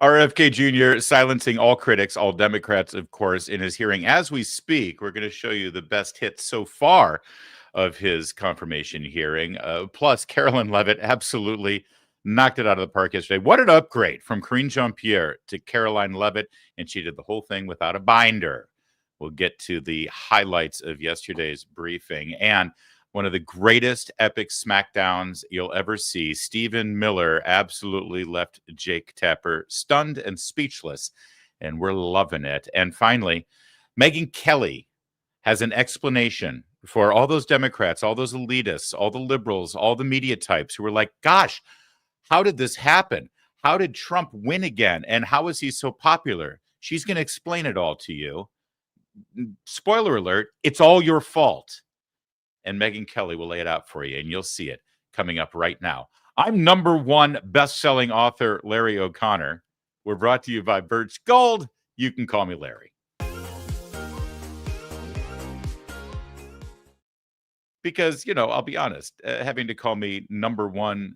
RFK Jr. silencing all critics, all Democrats, of course, in his hearing. As we speak, we're going to show you the best hits so far of his confirmation hearing. Plus, Karoline Leavitt absolutely knocked it out of the park yesterday. What an upgrade from Karine Jean-Pierre to Karoline Leavitt, and she did the whole thing without a binder. We'll get to the highlights of yesterday's briefing and one of the greatest epic smackdowns you'll ever see. Stephen Miller absolutely left Jake Tapper stunned and speechless, and we're loving it. And finally, Megyn Kelly has an explanation for all those Democrats, all those elitists, all the liberals, all the media types who were like, gosh, how did this happen? How did Trump win again? And how is he so popular? She's going to explain it all to you. Spoiler alert, it's all your fault. And Megyn Kelly will lay it out for you, and you'll see it coming up right now. I'm #1 best-selling author Larry O'Connor. We're brought to you by Birch Gold. You can call me Larry. Because, I'll be honest, having to call me #1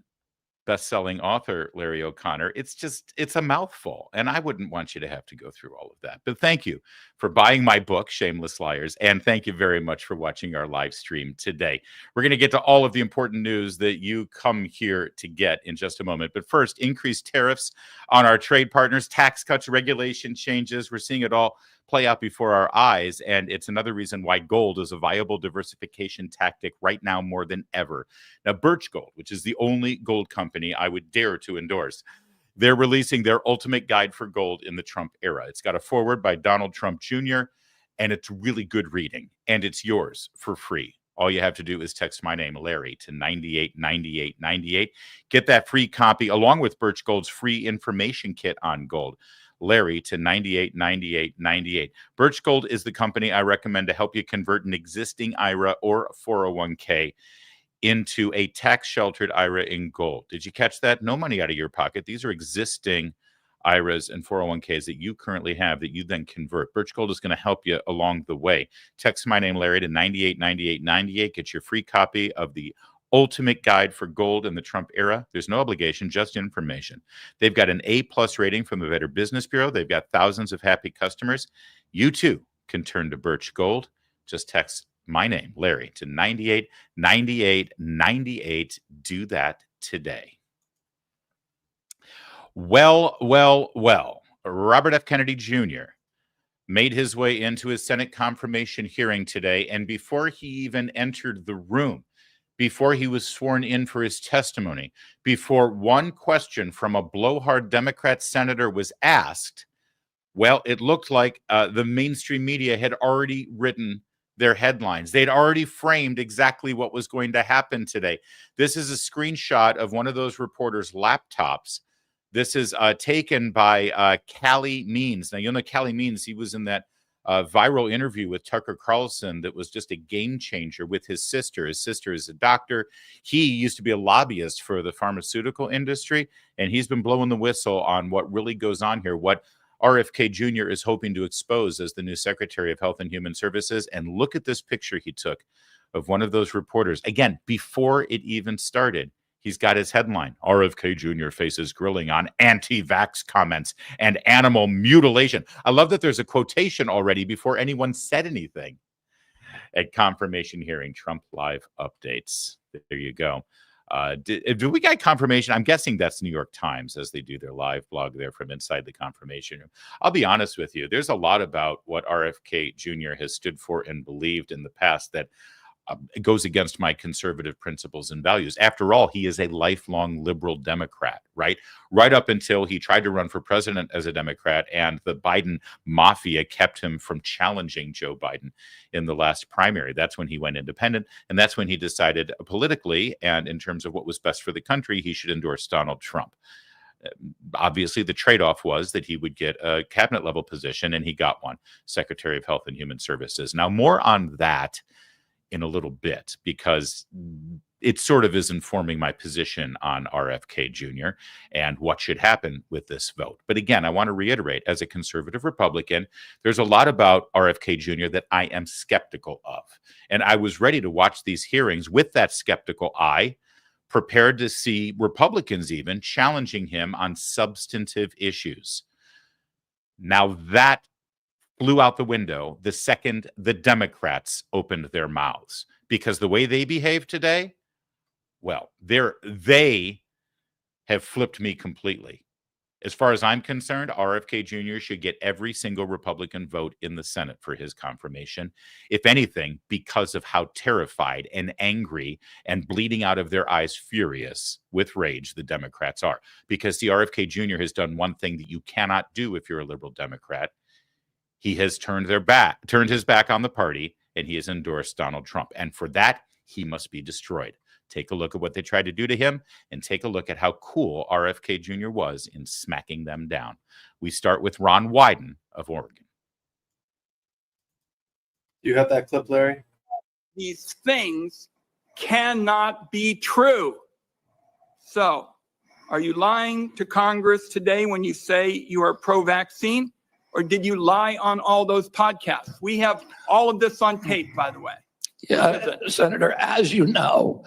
best-selling author Larry O'Connor, it's a mouthful, and I wouldn't want you to have to go through all of that. But thank you for buying my book, Shameless Liars, and thank you very much for watching our live stream today. We're going to get to all of the important news that you come here to get in just a moment. But first, increased tariffs on our trade partners, tax cuts, regulation changes. We're seeing it all play out before our eyes, and it's another reason why gold is a viable diversification tactic right now more than ever. Now, Birch Gold, which is the only gold company I would dare to endorse, they're releasing their ultimate guide for gold in the Trump era. It's got a foreword by Donald Trump Jr., and it's really good reading, and it's yours for free. All you have to do is text my name, Larry, to 989898. Get that free copy along with Birch Gold's free information kit on gold. Larry to 989898. Birch Gold is the company I recommend to help you convert an existing IRA or 401k into a tax-sheltered IRA in gold. Did you catch that? No money out of your pocket. These are existing IRAs and 401ks that you currently have that you then convert. Birch Gold is going to help you along the way. Text my name, Larry, to 989898. Get your free copy of the ultimate guide for gold in the Trump era. There's no obligation, just information. They've got an A+ rating from the Better Business Bureau. They've got thousands of happy customers. You too can turn to Birch Gold. Just text my name, Larry, to 989898. Do that today. Well, Robert F. Kennedy Jr. made his way into his Senate confirmation hearing today, and before he even entered the room, before he was sworn in for his testimony, before one question from a blowhard Democrat senator was asked, well, it looked like the mainstream media had already written their headlines. They'd already framed exactly what was going to happen today. This is a screenshot of one of those reporters' laptops. This is taken by Callie Means. Now, you'll know Callie Means. He was in that viral interview with Tucker Carlson that was just a game changer with his sister. His sister is a doctor. He used to be a lobbyist for the pharmaceutical industry, and he's been blowing the whistle on what really goes on here, what RFK Jr. is hoping to expose as the new Secretary of Health and Human Services. And look at this picture he took of one of those reporters. Again, before it even started. He's got his headline, RFK Jr. faces grilling on anti-vax comments and animal mutilation. I love that there's a quotation already before anyone said anything. At confirmation hearing, Trump live updates. There you go. Do we get confirmation? I'm guessing that's New York Times as they do their live blog there from inside the confirmation room. I'll be honest with you. There's a lot about what RFK Jr. has stood for and believed in the past that it goes against my conservative principles and values. After all, he is a lifelong liberal Democrat, right? Right up until he tried to run for president as a Democrat, and the Biden mafia kept him from challenging Joe Biden in the last primary. That's when he went independent, and that's when he decided politically and in terms of what was best for the country, he should endorse Donald Trump. Obviously, the trade-off was that he would get a cabinet-level position, and he got one, Secretary of Health and Human Services. Now, more on that in a little bit, because it sort of is informing my position on RFK Jr. and what should happen with this vote. But again, I want to reiterate, as a conservative Republican, there's a lot about RFK Jr. that I am skeptical of. And I was ready to watch these hearings with that skeptical eye, prepared to see Republicans even challenging him on substantive issues. Now that flew out the window the second the Democrats opened their mouths, because the way they behave today, well, they have flipped me completely. As far as I'm concerned, RFK Jr. should get every single Republican vote in the Senate for his confirmation, if anything, because of how terrified and angry and bleeding out of their eyes, furious with rage the Democrats are. Because the RFK Jr. has done one thing that you cannot do if you're a liberal Democrat. He has turned his back on the party, and he has endorsed Donald Trump. And for that, he must be destroyed. Take a look at what they tried to do to him, and take a look at how cool RFK Jr. was in smacking them down. We start with Ron Wyden of Oregon. You have that clip, Larry? These things cannot be true. So, are you lying to Congress today when you say you are pro-vaccine? Or did you lie on all those podcasts? We have all of this on tape, by the way. Yeah, Senator, as you know,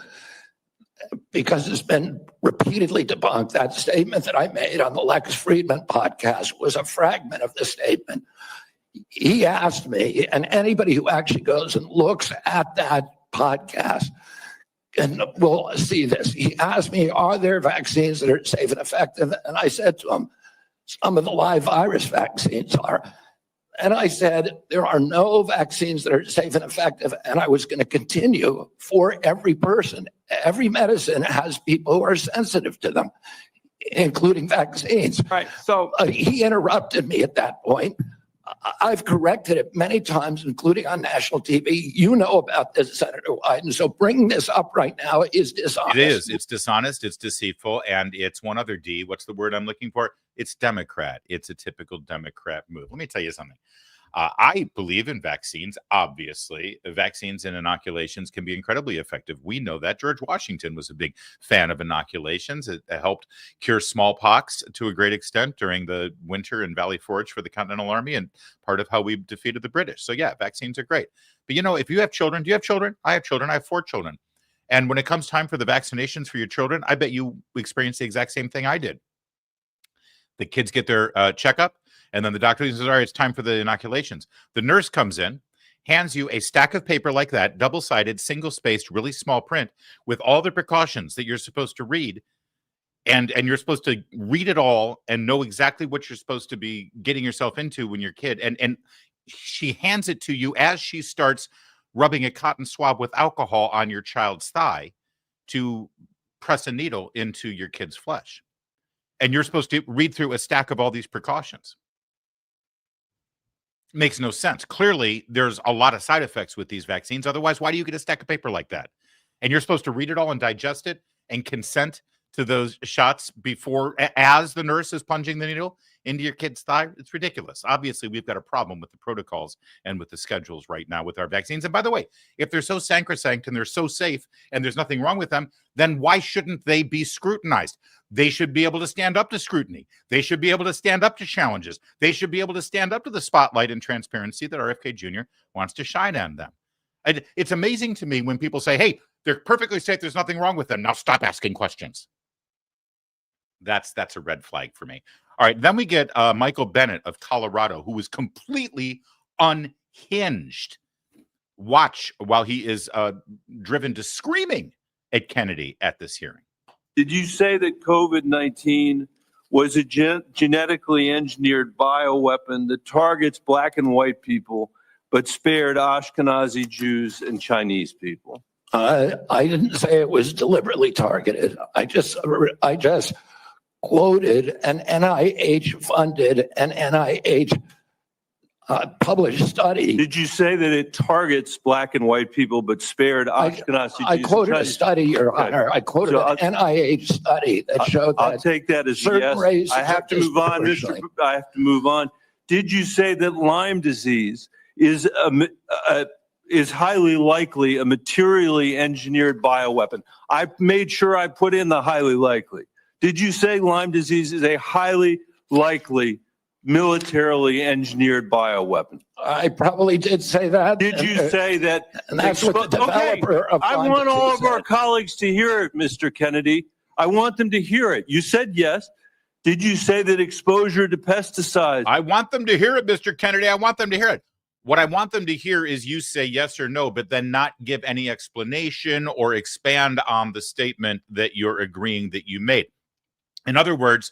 because it's been repeatedly debunked, that statement that I made on the Lex Friedman podcast was a fragment of the statement. He asked me, and anybody who actually goes and looks at that podcast and will see this. He asked me, are there vaccines that are safe and effective? And I said to him, some of the live virus vaccines are. And I said, there are no vaccines that are safe and effective. And I was going to continue for every person. Every medicine has people who are sensitive to them, including vaccines. Right. So he interrupted me at that point. I've corrected it many times, including on national TV. You know about this, Senator Wyden. So bringing this up right now is dishonest. It is. It's dishonest. It's deceitful. And it's one other D. What's the word I'm looking for? It's Democrat. It's a typical Democrat move. Let me tell you something. I believe in vaccines. Obviously, vaccines and inoculations can be incredibly effective. We know that. George Washington was a big fan of inoculations. It helped cure smallpox to a great extent during the winter in Valley Forge for the Continental Army, and part of how we defeated the British. So yeah, vaccines are great. But if you have children, do you have children? I have children. I have 4 children. And when it comes time for the vaccinations for your children, I bet you experience the exact same thing I did. The kids get their checkup. And then the doctor says, all right, it's time for the inoculations. The nurse comes in, hands you a stack of paper like that, double-sided, single-spaced, really small print with all the precautions that you're supposed to read. And you're supposed to read it all and know exactly what you're supposed to be getting yourself into when you're a kid. And she hands it to you as she starts rubbing a cotton swab with alcohol on your child's thigh to press a needle into your kid's flesh. And you're supposed to read through a stack of all these precautions. Makes no sense. Clearly, there's a lot of side effects with these vaccines. Otherwise, why do you get a stack of paper like that? And you're supposed to read it all and digest it and consent to those shots before, as the nurse is plunging the needle into your kid's thigh? It's ridiculous. Obviously, we've got a problem with the protocols and with the schedules right now with our vaccines. And by the way, if they're so sacrosanct and they're so safe and there's nothing wrong with them, then why shouldn't they be scrutinized? They should be able to stand up to scrutiny. They should be able to stand up to challenges. They should be able to stand up to the spotlight and transparency that RFK Jr. wants to shine on them. It's amazing to me when people say, hey, they're perfectly safe. There's nothing wrong with them. Now stop asking questions. That's a red flag for me. All right. Then we get Michael Bennett of Colorado, who was completely unhinged. Watch while he is driven to screaming at Kennedy at this hearing. Did you say that COVID-19 was a genetically engineered bioweapon that targets black and white people, but spared Ashkenazi Jews and Chinese people? I didn't say it was deliberately targeted. I just quoted an NIH-funded and NIH published study. Did you say that it targets black and white people but spared Ashkenazi Jews? I quoted a study, Your Honor. I quoted an NIH study that showed that. I'll take that as a yes. I have to move on. I have to move on. Did you say that Lyme disease is highly likely a materially engineered bioweapon? I made sure I put in the highly likely. Did you say Lyme disease is a highly likely militarily engineered bioweapon? I probably did say that. Did you say that? And that's what the developer of I Line want all 2 of our said. colleagues to hear it, Mr. Kennedy. I want them to hear it. You said yes. Did you say that exposure to pesticides? I want them to hear it, Mr. Kennedy. I want them to hear it. What I want them to hear is you say yes or no, but then not give any explanation or expand on the statement that you're agreeing that you made. In other words,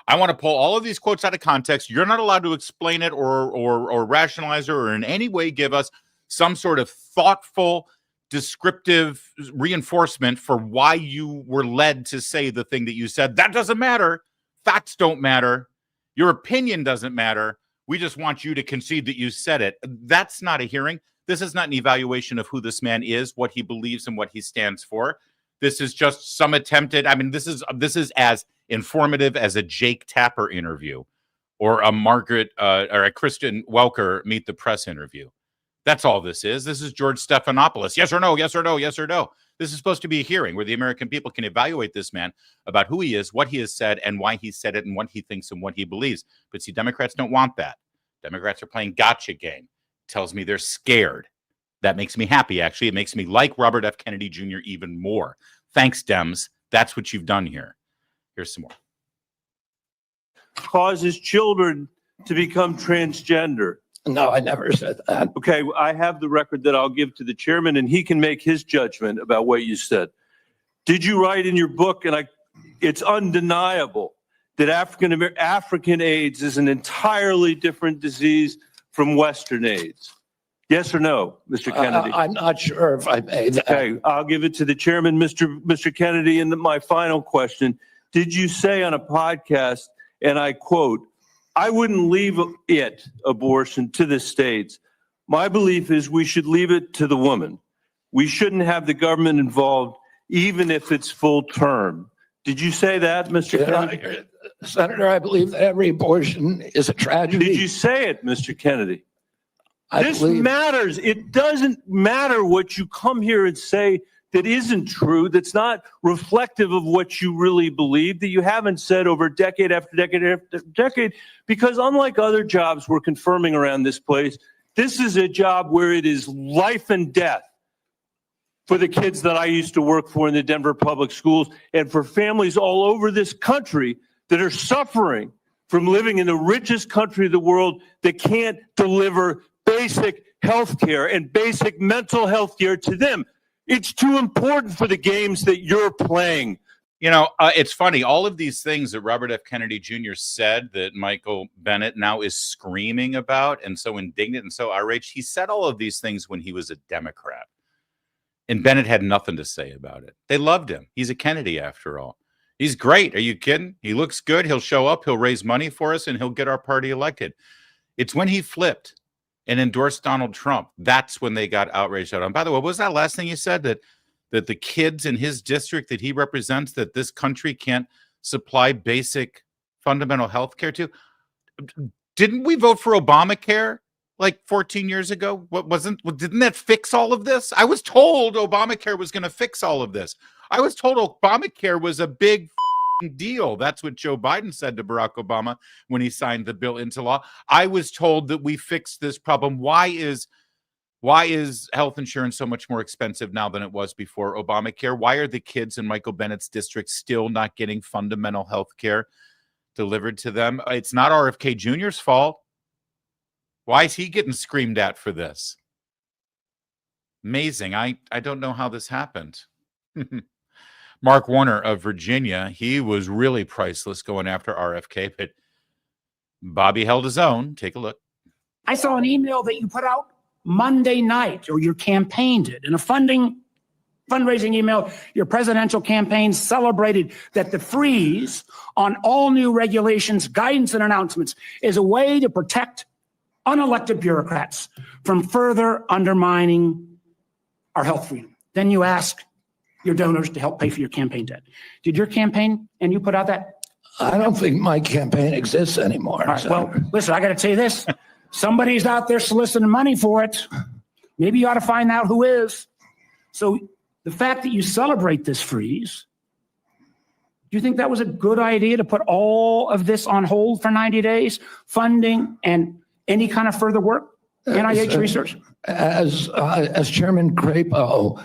I want to pull all of these quotes out of context. You're not allowed to explain it or rationalize it or in any way give us some sort of thoughtful, descriptive reinforcement for why you were led to say the thing that you said. That doesn't matter. Facts don't matter. Your opinion doesn't matter. We just want you to concede that you said it. That's not a hearing. This is not an evaluation of who this man is, what he believes, and what he stands for. This is just some attempted. I mean, this is as informative as a Jake Tapper interview or a Margaret or a Kristen Welker Meet the Press interview. That's all this is. This is George Stephanopoulos. Yes or no, yes or no, yes or no. This is supposed to be a hearing where the American people can evaluate this man about who he is, what he has said, and why he said it, and what he thinks and what he believes. But see, Democrats don't want that. Democrats are playing gotcha game. Tells me they're scared. That makes me happy, actually. It makes me like Robert F. Kennedy Jr. even more. Thanks, Dems. That's what you've done here. Here's some more. Causes children to become transgender. No, I never said that. Okay, I have the record that I'll give to the chairman, and he can make his judgment about what you said. Did you write in your book, and it's undeniable, that African AIDS is an entirely different disease from Western AIDS? Yes or no, Mr. Kennedy? I'm not sure if I made that. Okay, I'll give it to the chairman, Mr. Kennedy. And my final question, did you say on a podcast, and I quote, "I wouldn't leave abortion to the states. My belief is we should leave it to the woman. We shouldn't have the government involved, even if it's full term." Did you say that, Mr. Kennedy? Senator, I believe that every abortion is a tragedy. Did you say it, Mr. Kennedy? This believe- matters. It doesn't matter what you come here and say that isn't true, that's not reflective of what you really believe, that you haven't said over decade after decade after decade, because unlike other jobs we're confirming around this place, this is a job where it is life and death for the kids that I used to work for in the Denver public schools and for families all over this country that are suffering from living in the richest country of the world that can't deliver basic health care and basic mental health care to them. It's too important for the games that you're playing. You know, it's funny. All of these things that Robert F. Kennedy Jr. said that Michael Bennett now is screaming about and so indignant and so outraged, he said all of these things when he was a Democrat. And Bennett had nothing to say about it. They loved him. He's a Kennedy, after all. He's great. Are you kidding? He looks good. He'll show up. He'll raise money for us, and he'll get our party elected. It's when he flipped and endorsed Donald Trump. That's when they got outraged out on. By the way, what was that last thing you said? That the kids in his district that he represents, that this country can't supply basic fundamental health care to? Didn't we vote for Obamacare like 14 years ago? Didn't that fix all of this? I was told Obamacare was going to fix all of this. I was told Obamacare was a big deal. That's what Joe Biden said to Barack Obama when he signed the bill into law. I was told that we fixed this problem. Why is health insurance so much more expensive now than it was before Obamacare? Why are the kids in Michael Bennett's district still not getting fundamental health care delivered to them? It's not RFK Jr.'s fault. Why is he getting screamed at for this? Amazing. I don't know how this happened. Mark Warner of Virginia, he was really priceless going after RFK, but Bobby held his own. Take a look. I saw an email that you put out Monday night, or your campaign did, in a fundraising email. Your presidential campaign celebrated that the freeze on all new regulations, guidance, and announcements is a way to protect unelected bureaucrats from further undermining our health freedom. Then you ask your donors to help pay for your campaign debt. Did your campaign, and you put out that? I don't think my campaign exists anymore. All right, well, listen, I got to tell you this. Somebody's out there soliciting money for it. Maybe you ought to find out who is. So the fact that you celebrate this freeze Do you think that was a good idea to put all of this on hold for 90 days, funding and any kind of further work, NIH research? As Chairman Crapo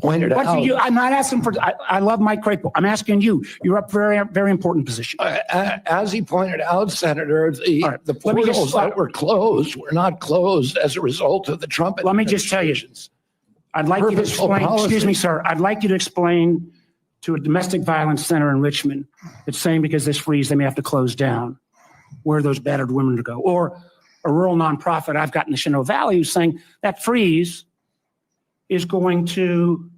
pointed out, I'm not asking for, I love Mike Crapo. I'm asking you. You're up for a very important position. as he pointed out, Senator, the let me just- portals that were closed were not closed as a result of the Trump Let me just tell you, administration's I'd like you to purposeful explain, policy. excuse me, sir, I'd like you to explain to a domestic violence center in Richmond that's saying because this freeze, they may have to close down, where those battered women to go. Or a rural nonprofit I've got in the Chinook Valley who's saying that freeze is going to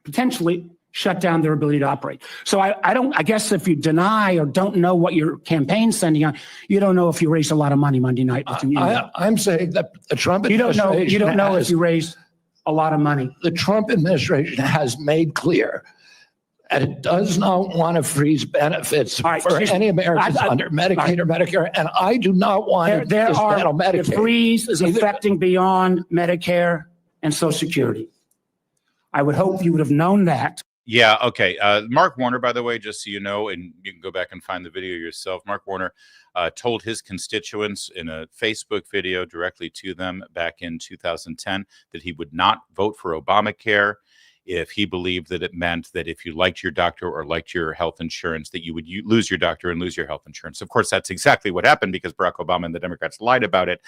potentially shut down their ability to operate. So I guess if you deny or don't know what your campaign's sending on, you don't know if you raised a lot of money Monday night. I'm saying that the Trump administration You don't know if has- you raised a lot of money. the Trump administration has made clear that it does not want to freeze benefits All right, for excuse me. any Americans under Medicaid or Medicare, and I do not want to There are, dismantle the Medicaid. freeze is affecting beyond Medicare and Social Security. I would hope you would have known that. Yeah, okay. Mark Warner, by the way, just so you know, and you can go back and find the video yourself, Mark Warner told his constituents in a Facebook video directly to them back in 2010 that he would not vote for Obamacare if he believed that it meant that if you liked your doctor or liked your health insurance, that you would lose your doctor and lose your health insurance. Of course, that's exactly what happened because Barack Obama and the Democrats lied about it.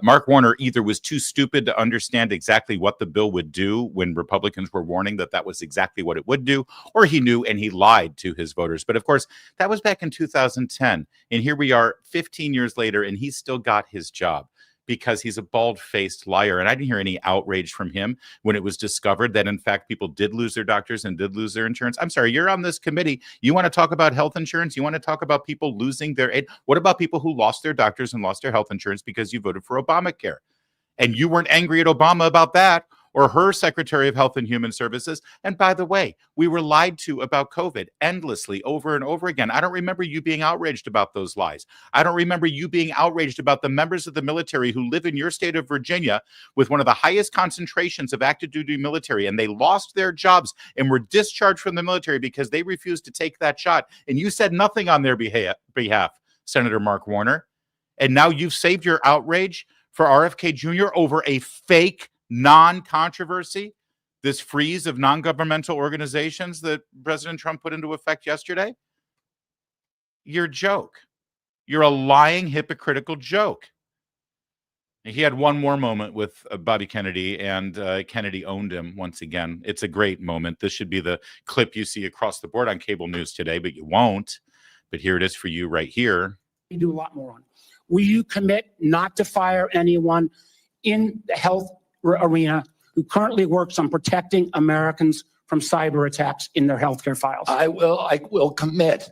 Mark Warner either was too stupid to understand exactly what the bill would do when Republicans were warning that that was exactly what it would do, or he knew and he lied to his voters. But of course, that was back in 2010. And here we are 15 years later, and he's still got his job, because he's a bald-faced liar. And I didn't hear any outrage from him when it was discovered that, in fact, people did lose their doctors and did lose their insurance. I'm sorry, you're on this committee. You want to talk about health insurance? You want to talk about people losing their aid? What about people who lost their doctors and lost their health insurance because you voted for Obamacare? And you weren't angry at Obama about that, or her Secretary of Health and Human Services. And by the way, we were lied to about COVID endlessly over and over again. I don't remember you being outraged about those lies. I don't remember you being outraged about the members of the military who live in your state of Virginia with one of the highest concentrations of active duty military, and they lost their jobs and were discharged from the military because they refused to take that shot. And you said nothing on their behalf, Senator Mark Warner. And now you've saved your outrage for RFK Jr. over a fake non-controversy, this freeze of non-governmental organizations that President Trump put into effect yesterday? You're a joke. You're a lying, hypocritical joke. He had one more moment with Bobby Kennedy, and Kennedy owned him once again. It's a great moment. This should be the clip you see across the board on cable news today, but you won't. But here it is for you right here. We do a lot more on. Will you commit not to fire anyone in the health arena who currently works on protecting Americans from cyber attacks in their healthcare files? I will commit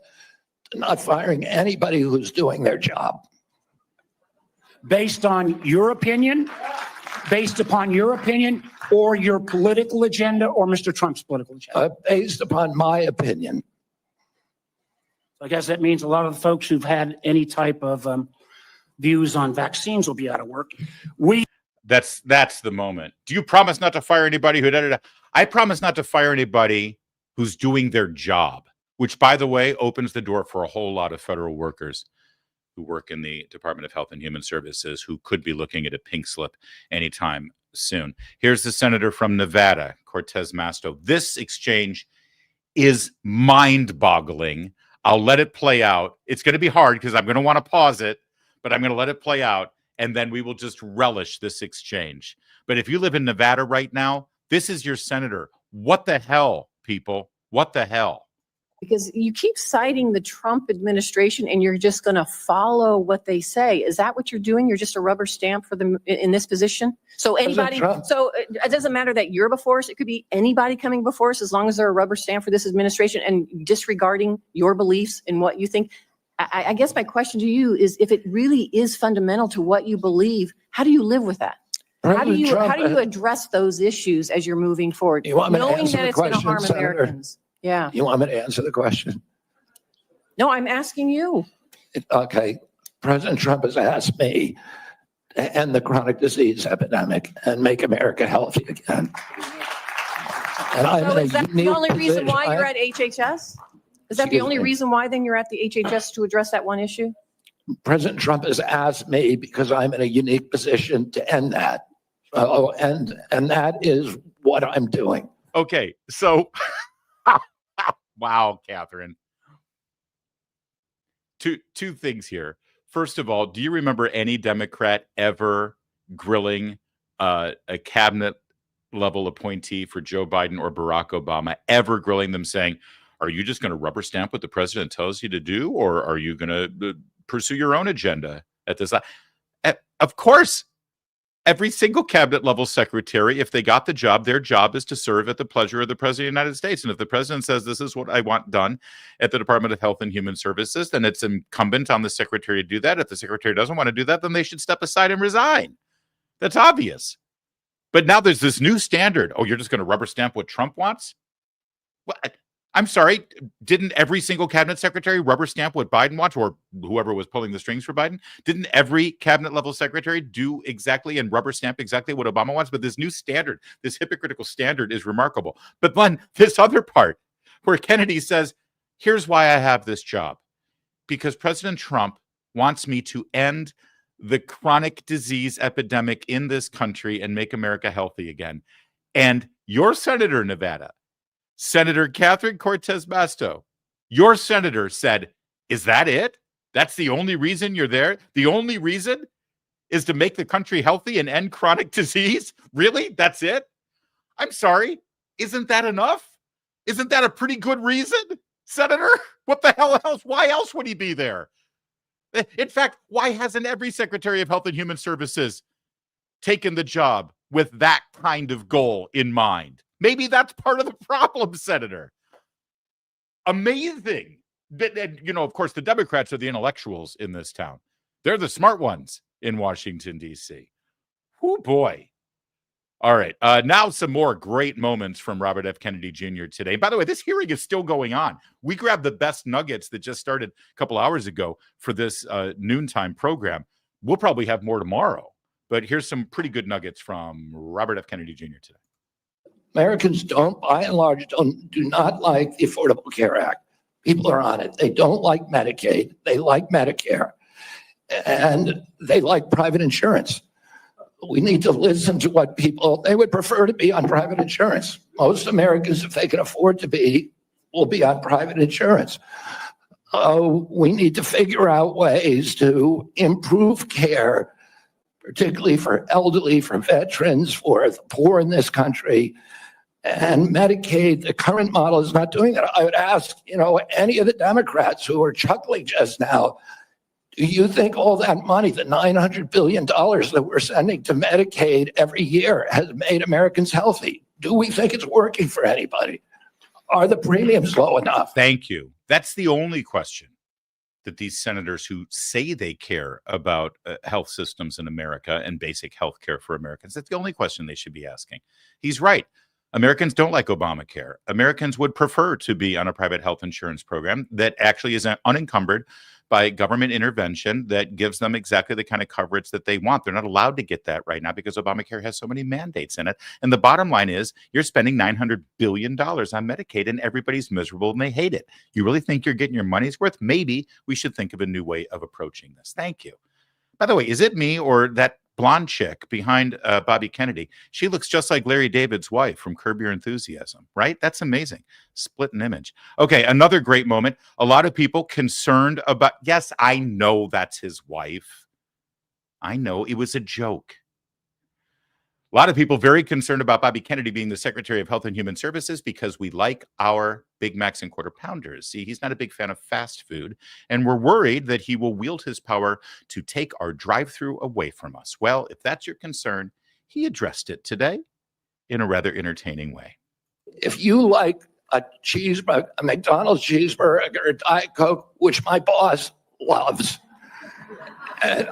to not firing anybody who's doing their job. Based on your opinion, based upon your opinion, or your political agenda, or Mr. Trump's political agenda? Based upon my opinion. I guess that means a lot of the folks who've had any type of views on vaccines will be out of work. That's the moment. Do you promise not to fire anybody who did it? I promise not to fire anybody who's doing their job, which, by the way, opens the door for a whole lot of federal workers who work in the Department of Health and Human Services who could be looking at a pink slip anytime soon. Here's the senator from Nevada, Cortez Masto. This exchange is mind-boggling. I'll let it play out. It's going to be hard because I'm going to want to pause it, but I'm going to let it play out. And then we will just relish this exchange. But if you live in Nevada right now, this is your senator. What the hell, people? What the hell? Because you keep citing the Trump administration and you're just going to follow what they say. Is that what you're doing? You're just a rubber stamp for them in this position? So anybody, so it doesn't matter that you're before us. It could be anybody coming before us as long as they're a rubber stamp for this administration and disregarding your beliefs and what you think. I guess my question to you is, if it really is fundamental to what you believe, how do you live with that? How do you address those issues as you're moving forward, knowing that it's going to harm Americans? Yeah. You want me to answer the question? No, I'm asking you. Okay. President Trump has asked me to end the chronic disease epidemic and make America healthy again. And I'm So in a is that the unique only reason why position. you're at HHS? Is that the Excuse only me. reason why then you're at the HHS to address that one issue? President Trump has asked me because I'm in a unique position to end that. And that is what I'm doing. Okay, so wow, Catherine. Two things here. First of all, do you remember any Democrat ever grilling a cabinet level appointee for Joe Biden or Barack Obama, ever grilling them saying, are you just going to rubber stamp what the president tells you to do, or are you going to pursue your own agenda at this? Of course, every single cabinet level secretary, if they got the job, their job is to serve at the pleasure of the president of the United States. And if the president says this is what I want done at the Department of Health and Human Services, then it's incumbent on the secretary to do that. If the secretary doesn't want to do that, then they should step aside and resign. That's obvious. But now there's this new standard. Oh, you're just going to rubber stamp what Trump wants? What? I'm sorry, didn't every single cabinet secretary rubber stamp what Biden wants, or whoever was pulling the strings for Biden? Didn't every cabinet level secretary do exactly and rubber stamp exactly what Obama wants? But this new standard, this hypocritical standard, is remarkable. But then this other part where Kennedy says, here's why I have this job. Because President Trump wants me to end the chronic disease epidemic in this country and make America healthy again. And your senator in Nevada, Senator Catherine Cortez Masto, your senator, said, is that it? That's the only reason you're there? The only reason is to make the country healthy and end chronic disease? Really? That's it? I'm sorry. Isn't that enough? Isn't that a pretty good reason, Senator? What the hell else? Why else would he be there? In fact, why hasn't every Secretary of Health and Human Services taken the job with that kind of goal in mind? Maybe that's part of the problem, Senator. Amazing. And, you know, of course, the Democrats are the intellectuals in this town. They're the smart ones in Washington, D.C. Oh, boy. All right. Now some more great moments from Robert F. Kennedy Jr. today. By the way, this hearing is still going on. We grabbed the best nuggets that just started a couple hours ago for this noontime program. We'll probably have more tomorrow. But here's some pretty good nuggets from Robert F. Kennedy Jr. today. Americans don't, by and large, do not like the Affordable Care Act. People are on it. They don't like Medicaid. They like Medicare. And they like private insurance. We need to listen to what they would prefer to be on private insurance. Most Americans, if they can afford to be, will be on private insurance. We need to figure out ways to improve care, particularly for elderly, for veterans, for the poor in this country. And Medicaid, the current model is not doing that. I would ask, any of the Democrats who are chuckling just now, do you think all that money, the $900 billion that we're sending to Medicaid every year, has made Americans healthy? Do we think it's working for anybody? Are the premiums low enough? Thank you. That's the only question that these senators who say they care about health systems in America and basic health care for Americans, that's the only question they should be asking. He's right. Americans don't like Obamacare. Americans would prefer to be on a private health insurance program that actually is unencumbered by government intervention that gives them exactly the kind of coverage that they want. They're not allowed to get that right now because Obamacare has so many mandates in it. And the bottom line is you're spending $900 billion on Medicaid and everybody's miserable and they hate it. You really think you're getting your money's worth? Maybe we should think of a new way of approaching this. Thank you. By the way, is it me or that blonde chick behind Bobby Kennedy? She looks just like Larry David's wife from Curb Your Enthusiasm, right? That's amazing. Split an image. Okay, another great moment. A lot of people concerned about, yes, I know that's his wife. I know it was a joke. A lot of people very concerned about Bobby Kennedy being the Secretary of Health and Human Services because we like our Big Macs and Quarter Pounders. See, he's not a big fan of fast food, and we're worried that he will wield his power to take our drive-through away from us. Well, if that's your concern, he addressed it today in a rather entertaining way. If you like a cheeseburger, a McDonald's cheeseburger, or a Diet Coke, which my boss loves, and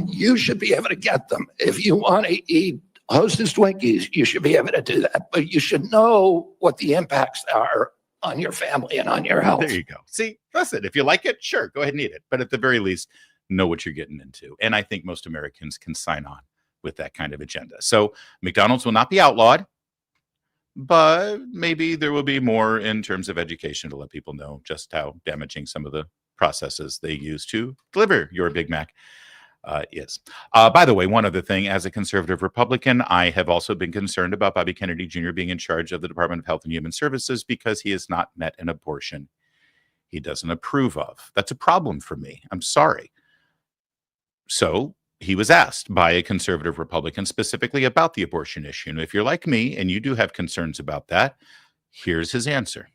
you should be able to get them. If you want to eat Hostess Twinkies, you should be able to do that, but you should know what the impacts are on your family and on your health. There you go. See, listen, if you like it, sure, go ahead and eat it. But at the very least, know what you're getting into. And I think most Americans can sign on with that kind of agenda. So McDonald's will not be outlawed, but maybe there will be more in terms of education to let people know just how damaging some of the processes they use to deliver your Big Mac is. By the way, one other thing, as a conservative Republican, I have also been concerned about Bobby Kennedy Jr. being in charge of the Department of Health and Human Services because he has not met an abortion he doesn't approve of. That's a problem for me. I'm sorry. So he was asked by a conservative Republican specifically about the abortion issue. And if you're like me and you do have concerns about that, here's his answer.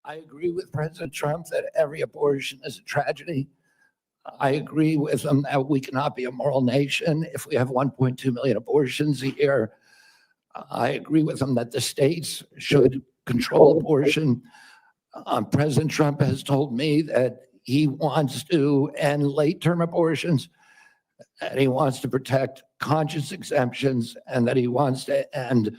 I agree with President Trump that every abortion is a tragedy. I agree with him that we cannot be a moral nation if we have 1.2 million abortions a year. I agree with him that the states should control abortion. President Trump has told me that he wants to end late-term abortions, and he wants to protect conscience exemptions, and that he wants to end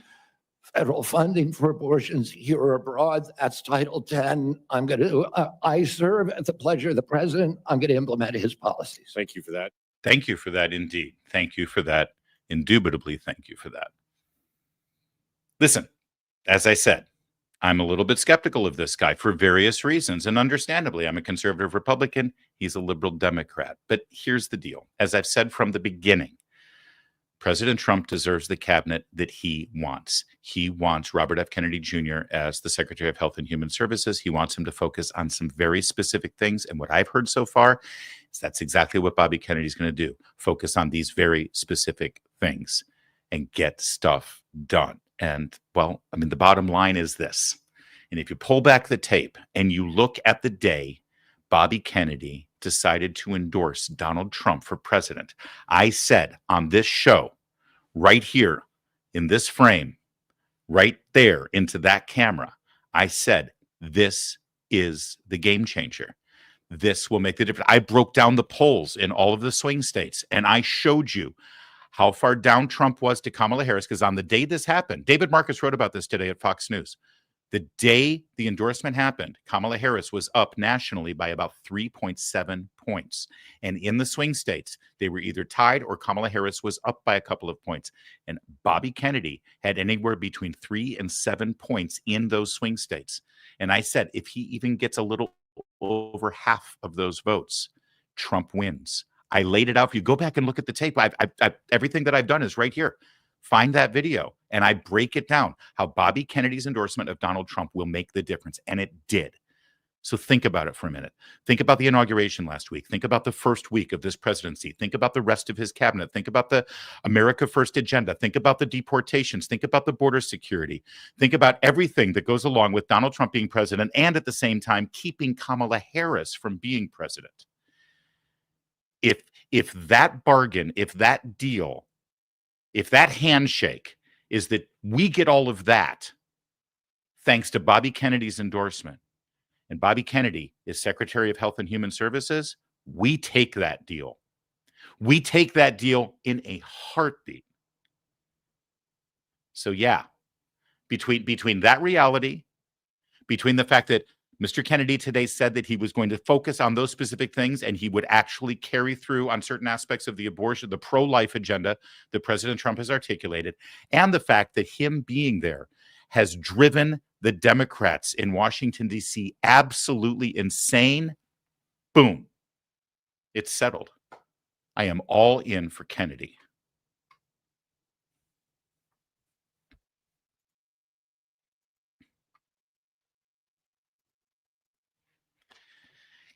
federal funding for abortions here or abroad. That's Title 10. I serve at the pleasure of the president. I'm going to implement his policies. Thank you for that. Thank you for that, indeed. Thank you for that. Indubitably, thank you for that. Listen, as I said, I'm a little bit skeptical of this guy for various reasons, and understandably, I'm a conservative Republican. He's a liberal Democrat. But here's the deal. As I've said from the beginning, President Trump deserves the cabinet that he wants. He wants Robert F. Kennedy Jr. as the Secretary of Health and Human Services. He wants him to focus on some very specific things. And what I've heard so far is that's exactly what Bobby Kennedy's going to do. Focus on these very specific things and get stuff done. And, well, I mean, the bottom line is this. And if you pull back the tape and you look at the day Bobby Kennedy decided to endorse Donald Trump for president, I said on this show, right here in this frame, right there into that camera, I said, this is the game changer. This will make the difference. I broke down the polls in all of the swing states, and I showed you how far down Trump was to Kamala Harris, because on the day this happened, David Marcus wrote about this today at Fox News. The day the endorsement happened, Kamala Harris was up nationally by about 3.7 points. And in the swing states, they were either tied or Kamala Harris was up by a couple of points. And Bobby Kennedy had anywhere between 3 and 7 points in those swing states. And I said, if he even gets a little over half of those votes, Trump wins. I laid it out. If you go back and look at the tape, everything that I've done is right here. Find that video, and I break it down, how Bobby Kennedy's endorsement of Donald Trump will make the difference, and it did. So think about it for a minute. Think about the inauguration last week. Think about the first week of this presidency. Think about the rest of his cabinet. Think about the America First agenda. Think about the deportations. Think about the border security. Think about everything that goes along with Donald Trump being president and at the same time keeping Kamala Harris from being president. If that bargain, if that deal, if that handshake is that we get all of that thanks to Bobby Kennedy's endorsement, and Bobby Kennedy is Secretary of Health and Human Services, we take that deal. We take that deal in a heartbeat. So yeah, between that reality, between the fact that Mr. Kennedy today said that he was going to focus on those specific things and he would actually carry through on certain aspects of the abortion, the pro-life agenda that President Trump has articulated, and the fact that him being there has driven the Democrats in Washington, D.C. absolutely insane. Boom. It's settled. I am all in for Kennedy.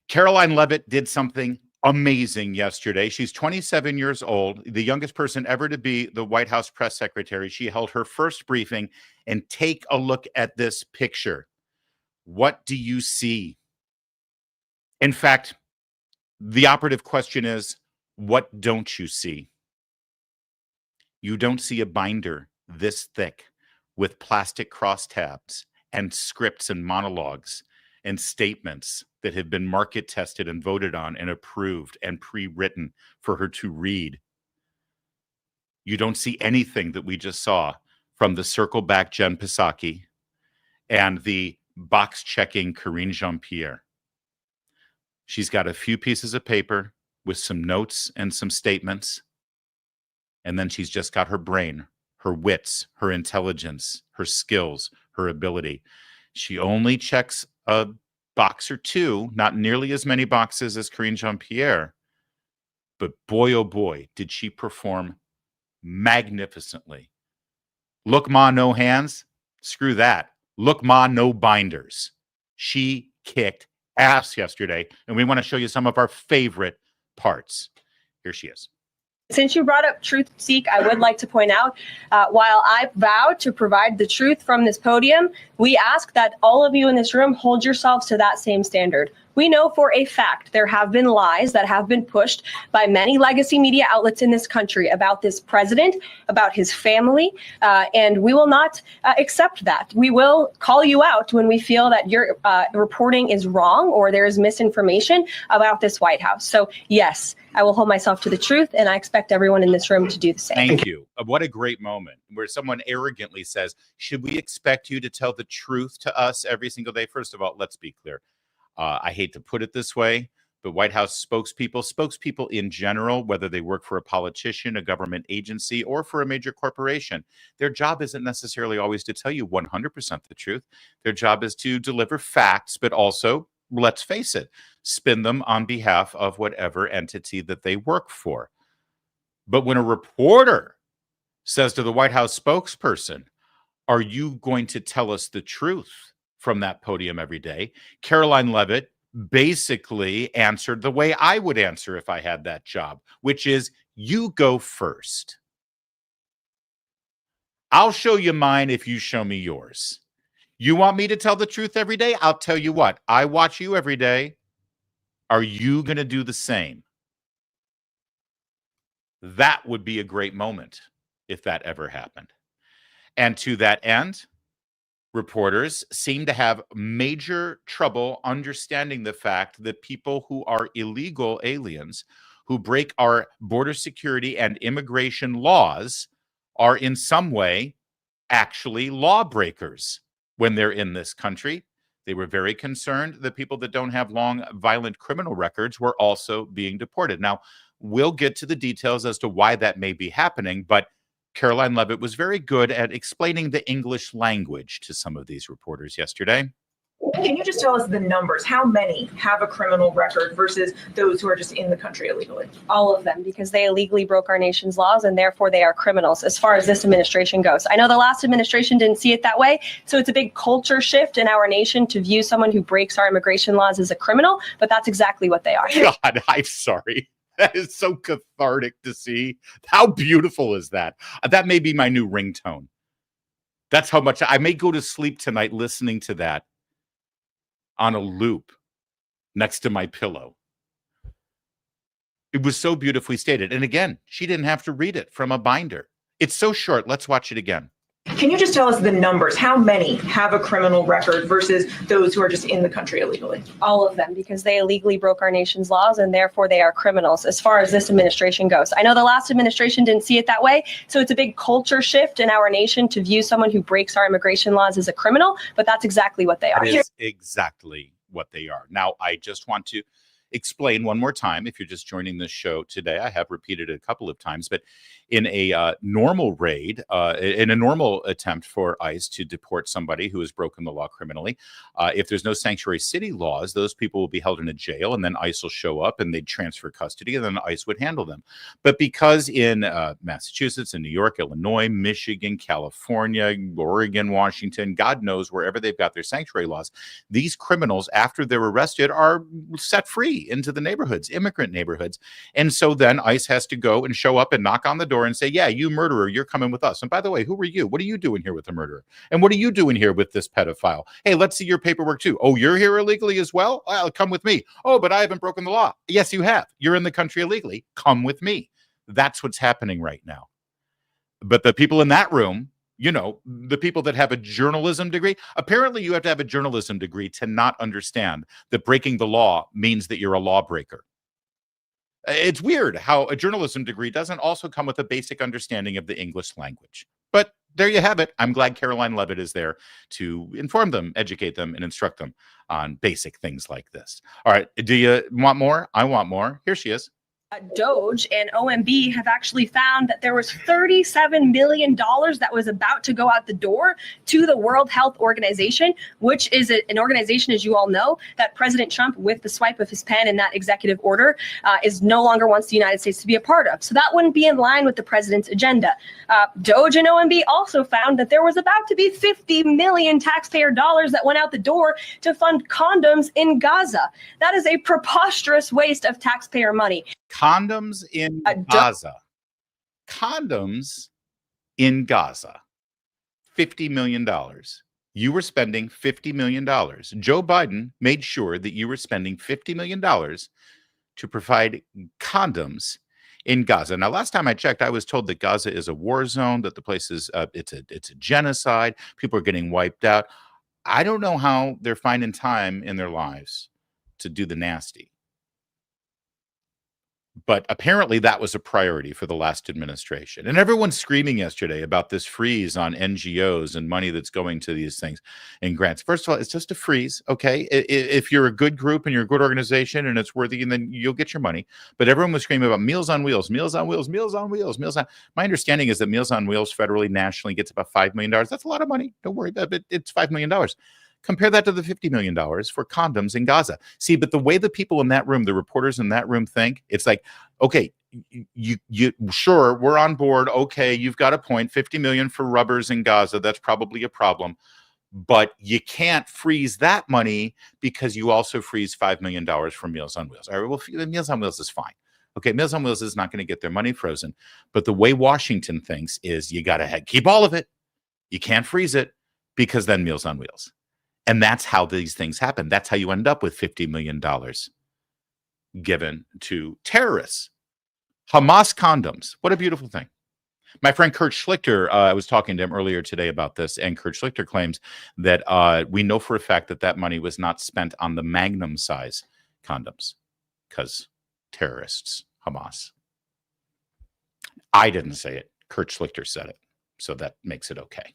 Karoline Leavitt did something amazing yesterday. She's 27 years old, the youngest person ever to be the White House press secretary. She held her first briefing, and take a look at this picture. What do you see? In fact, the operative question is, what don't you see? You don't see a binder this thick with plastic crosstabs and scripts and monologues and statements that have been market tested and voted on and approved and pre-written for her to read. You don't see anything that we just saw from the circle back Jen Psaki and the box checking Karine Jean-Pierre. She's got a few pieces of paper with some notes and some statements. And then she's just got her brain, her wits, her intelligence, her skills, her ability. She only checks a box or two, not nearly as many boxes as Karine Jean-Pierre. But boy, oh boy, did she perform magnificently. Look, ma, no hands. Screw that. Look, ma, no binders. She kicked ass yesterday, and we want to show you some of our favorite parts. Here she is. Since you brought up Truth Seek, I would like to point out, while I vow to provide the truth from this podium, we ask that all of you in this room hold yourselves to that same standard. We know for a fact there have been lies that have been pushed by many legacy media outlets in this country about this president, about his family, and we will not accept that. We will call you out when we feel that your reporting is wrong or there is misinformation about this White House. So yes, I will hold myself to the truth, and I expect everyone in this room to do the same. Thank you. What a great moment where someone arrogantly says, should we expect you to tell the truth to us every single day? First of all, let's be clear. I hate to put it this way, but White House spokespeople in general, whether they work for a politician, a government agency, or for a major corporation, their job isn't necessarily always to tell you 100% the truth. Their job is to deliver facts, but also, let's face it, spin them on behalf of whatever entity that they work for. But when a reporter says to the White House spokesperson, are you going to tell us the truth from that podium every day? Karoline Leavitt basically answered the way I would answer if I had that job, which is, you go first. I'll show you mine if you show me yours. You want me to tell the truth every day? I'll tell you what, I watch you every day. Are you going to do the same? That would be a great moment if that ever happened. And to that end, reporters seem to have major trouble understanding the fact that people who are illegal aliens, who break our border security and immigration laws, are in some way actually lawbreakers when they're in this country. They were very concerned that people that don't have long, violent criminal records were also being deported. Now, we'll get to the details as to why that may be happening, but Karoline Leavitt was very good at explaining the English language to some of these reporters yesterday. Can you just tell us the numbers? How many have a criminal record versus those who are just in the country illegally? All of them, because they illegally broke our nation's laws and therefore they are criminals as far as this administration goes. I know the last administration didn't see it that way, so it's a big culture shift in our nation to view someone who breaks our immigration laws as a criminal, but that's exactly what they are. God, I'm sorry. That is so cathartic to see. How beautiful is that? That may be my new ringtone. That's how much I may go to sleep tonight listening to that on a loop next to my pillow. It was so beautifully stated. And again, she didn't have to read it from a binder. It's so short. Let's watch it again. Can you just tell us the numbers? How many have a criminal record versus those who are just in the country illegally? All of them, because they illegally broke our nation's laws and therefore they are criminals as far as this administration goes. I know the last administration didn't see it that way, so it's a big culture shift in our nation to view someone who breaks our immigration laws as a criminal, but that's exactly what they are. That is exactly what they are. Now, I just want to explain one more time, if you're just joining this show today, I have repeated it a couple of times, but in a normal raid, in a normal attempt for ICE to deport somebody who has broken the law criminally, if there's no sanctuary city laws, those people will be held in a jail, and then ICE will show up and they'd transfer custody, and then ICE would handle them. But because in Massachusetts and New York, Illinois, Michigan, California, Oregon, Washington, God knows wherever they've got their sanctuary laws, these criminals, after they're arrested, are set free into the neighborhoods, immigrant neighborhoods. And so then ICE has to go and show up and knock on the door and say, yeah, you murderer, you're coming with us. And by the way, who are you? What are you doing here with the murderer? And what are you doing here with this pedophile? Hey, let's see your paperwork too. Oh, you're here illegally as well? Well, come with me. Oh, but I haven't broken the law. Yes, you have. You're in the country illegally. Come with me. That's what's happening right now. But the people in that room, you know, the people that have a journalism degree, apparently you have to have a journalism degree to not understand that breaking the law means that you're a lawbreaker. It's weird how a journalism degree doesn't also come with a basic understanding of the English language. But there you have it. I'm glad Karoline Leavitt is there to inform them, educate them, and instruct them on basic things like this. All right. Do you want more? I want more. Here she is. Doge and OMB have actually found that there was $37 million that was about to go out the door to the World Health Organization, which is an organization, as you all know, that President Trump, with the swipe of his pen in that executive order, is no longer wants the United States to be a part of. So that wouldn't be in line with the president's agenda. Doge and OMB also found that there was about to be 50 million taxpayer dollars that went out the door to fund condoms in Gaza. That is a preposterous waste of taxpayer money. Condoms in Gaza. Condoms in Gaza. $50 million. You were spending $50 million. Joe Biden made sure that you were spending $50 million to provide condoms in Gaza. Now, last time I checked, I was told that Gaza is a war zone, that the place is it's a genocide. People are getting wiped out. I don't know how they're finding time in their lives to do the nasty. But apparently that was a priority for the last administration. And everyone's screaming yesterday about this freeze on NGOs and money that's going to these things and grants. First of all, it's just a freeze, okay? If you're a good group and you're a good organization and it's worthy, and then you'll get your money. But everyone was screaming about Meals on Wheels, Meals on Wheels, Meals on Wheels, Meals on. My understanding is that Meals on Wheels federally, nationally gets about $5 million. That's a lot of money. Don't worry about it. It's $5 million. Compare that to the $50 million for condoms in Gaza. See, but the way the people in that room, the reporters in that room think, it's like, okay, you sure, we're on board. Okay, you've got a point. 50 million for rubbers in Gaza. That's probably a problem. But you can't freeze that money because you also freeze $5 million for Meals on Wheels. All right, well, Meals on Wheels is fine. Okay, Meals on Wheels is not going to get their money frozen. But the way Washington thinks is you got to keep all of it. You can't freeze it because then Meals on Wheels. And that's how these things happen. That's how you end up with $50 million given to terrorists. Hamas condoms. What a beautiful thing. My friend Kurt Schlichter, I was talking to him earlier today about this, and Kurt Schlichter claims that we know for a fact that that money was not spent on the Magnum size condoms because terrorists, Hamas. I didn't say it. Kurt Schlichter said it. So that makes it okay.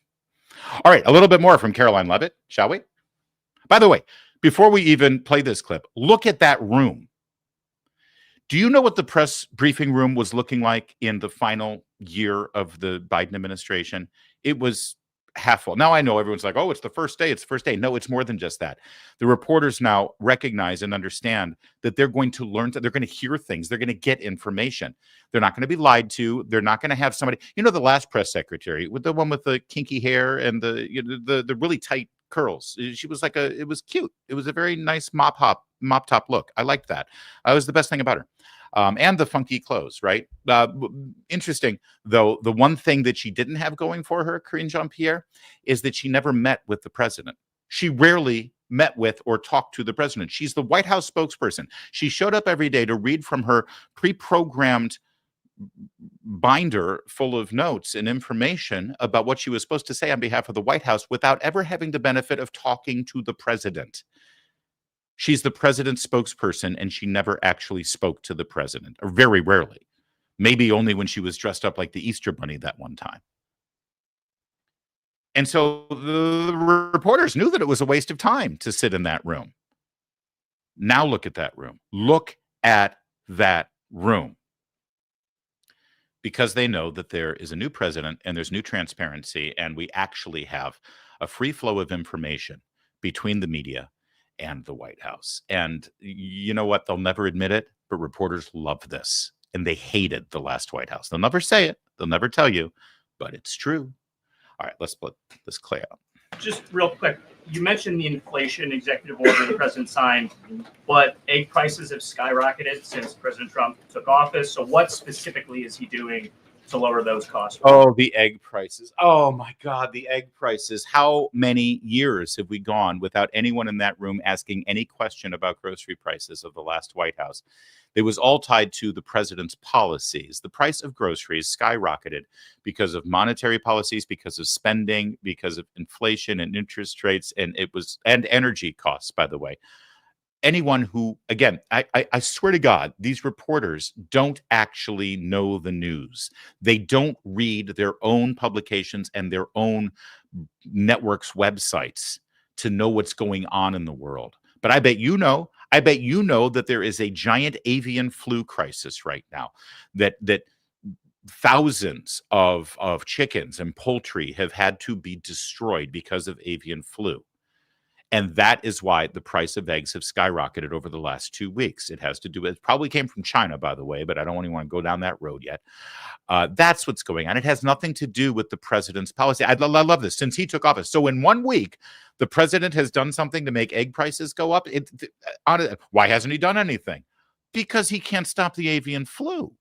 All right, a little bit more from Karoline Leavitt, shall we? By the way, before we even play this clip, look at that room. Do you know what the press briefing room was looking like in the final year of the Biden administration? It was half full. Now I know everyone's like, oh, it's the first day. It's the first day. No, it's more than just that. The reporters now recognize and understand that they're going to learn, they're going to hear things. They're going to get information. They're not going to be lied to. They're not going to have somebody, the last press secretary with the one with the kinky hair and the really tight curls. She was like it was cute. It was a very nice mop top look. I liked that. It was the best thing about her. And the funky clothes, right? Interesting, though, the one thing that she didn't have going for her, Karine Jean-Pierre, is that she never met with the president. She rarely met with or talked to the president. She's the White House spokesperson. She showed up every day to read from her pre-programmed binder full of notes and information about what she was supposed to say on behalf of the White House without ever having the benefit of talking to the president. She's the president's spokesperson, and she never actually spoke to the president, or very rarely. Maybe only when she was dressed up like the Easter Bunny that one time. And so the reporters knew that it was a waste of time to sit in that room. Now look at that room. Look at that room. Because they know that there is a new president and there's new transparency, and we actually have a free flow of information between the media and the White House. And you know what? They'll never admit it, but reporters love this, and they hated the last White House. They'll never say it. They'll never tell you, but it's true. All right, let's put this Clay out. Just real quick, you mentioned the inflation executive order the president signed, but egg prices have skyrocketed since President Trump took office. So what specifically is he doing to lower those costs? Oh, the egg prices. Oh, my God, the egg prices. How many years have we gone without anyone in that room asking any question about grocery prices of the last White House? It was all tied to the president's policies. The price of groceries skyrocketed because of monetary policies, because of spending, because of inflation and interest rates, and energy costs, by the way. Anyone who, again, I swear to God, these reporters don't actually know the news. They don't read their own publications and their own networks' websites to know what's going on in the world. But I bet you know. I bet you know that there is a giant avian flu crisis right now, that thousands of chickens and poultry have had to be destroyed because of avian flu. And that is why the price of eggs have skyrocketed over the last 2 weeks. It has to do with, it probably came from China, by the way, but I don't even want to go down that road yet. That's what's going on. It has nothing to do with the president's policy. I love this. Since he took office, so in 1 week, the president has done something to make egg prices go up. Why hasn't he done anything? Because he can't stop the avian flu.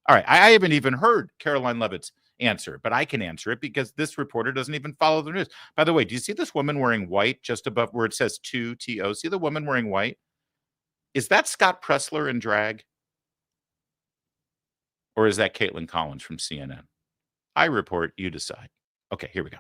All right, I haven't even heard Karoline Leavitt's answer, but I can answer it because this reporter doesn't even follow the news. By the way, do you see this woman wearing white just above where it says 2TO? See the woman wearing white? Is that Scott Pressler in drag? Or is that Caitlin Collins from CNN? I report, you decide. Okay, here we go.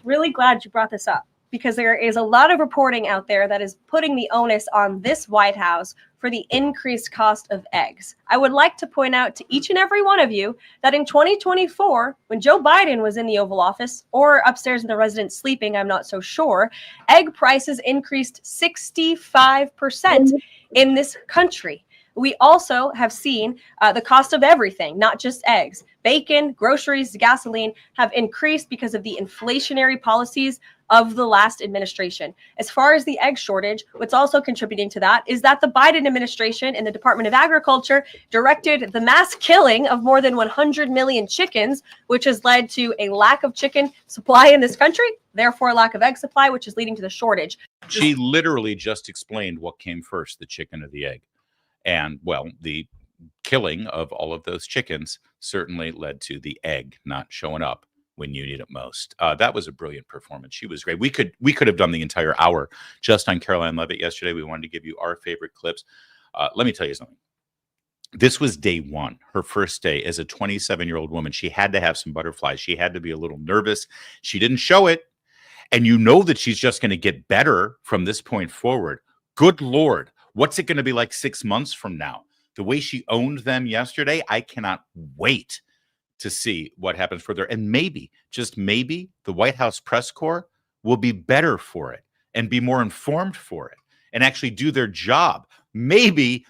Really glad you brought this up, because there is a lot of reporting out there that is putting the onus on this White House for the increased cost of eggs. I would like to point out to each and every one of you that in 2024, when Joe Biden was in the Oval Office or upstairs in the residence sleeping, I'm not so sure, egg prices increased 65% in this country. We also have seen the cost of everything, not just eggs. Bacon, groceries, gasoline have increased because of the inflationary policies of the last administration. As far as the egg shortage, what's also contributing to that is that the Biden administration and the Department of Agriculture directed the mass killing of more than 100 million chickens, which has led to a lack of chicken supply in this country, therefore a lack of egg supply, which is leading to the shortage. She literally just explained what came first, the chicken or the egg. And, well, the killing of all of those chickens certainly led to the egg not showing up when you need it most. That was a brilliant performance. She was great. We could have done the entire hour just on Karoline Leavitt yesterday. We wanted to give you our favorite clips. Let me tell you something. This was day one, her first day as a 27-year-old woman. She had to have some butterflies. She had to be a little nervous. She didn't show it. And you know that she's just going to get better from this point forward. Good Lord. What's it going to be like 6 months from now? The way she owned them yesterday, I cannot wait to see what happens further. And maybe, just maybe, the White House press corps will be better for it and be more informed for it and actually do their job. Maybe,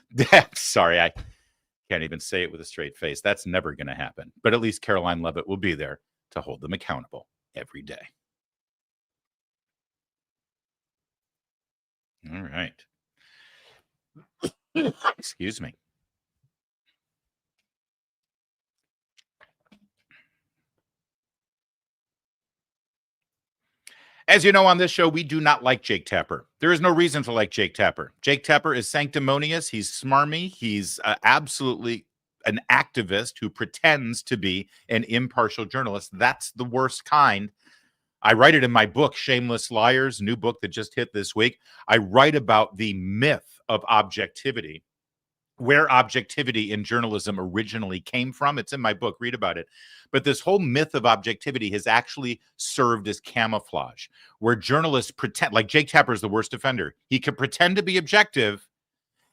sorry, I can't even say it with a straight face. That's never going to happen. But at least Karoline Leavitt will be there to hold them accountable every day. All right. Excuse me. As you know, on this show, we do not like Jake Tapper. There is no reason to like Jake Tapper. Jake Tapper is sanctimonious. He's smarmy. He's absolutely an activist who pretends to be an impartial journalist. That's the worst kind. I write it in my book, Shameless Liars, new book that just hit this week. I write about the myth of objectivity, where objectivity in journalism originally came from. It's in my book. Read about it. But this whole myth of objectivity has actually served as camouflage, where journalists pretend, like Jake Tapper is the worst offender. He can pretend to be objective,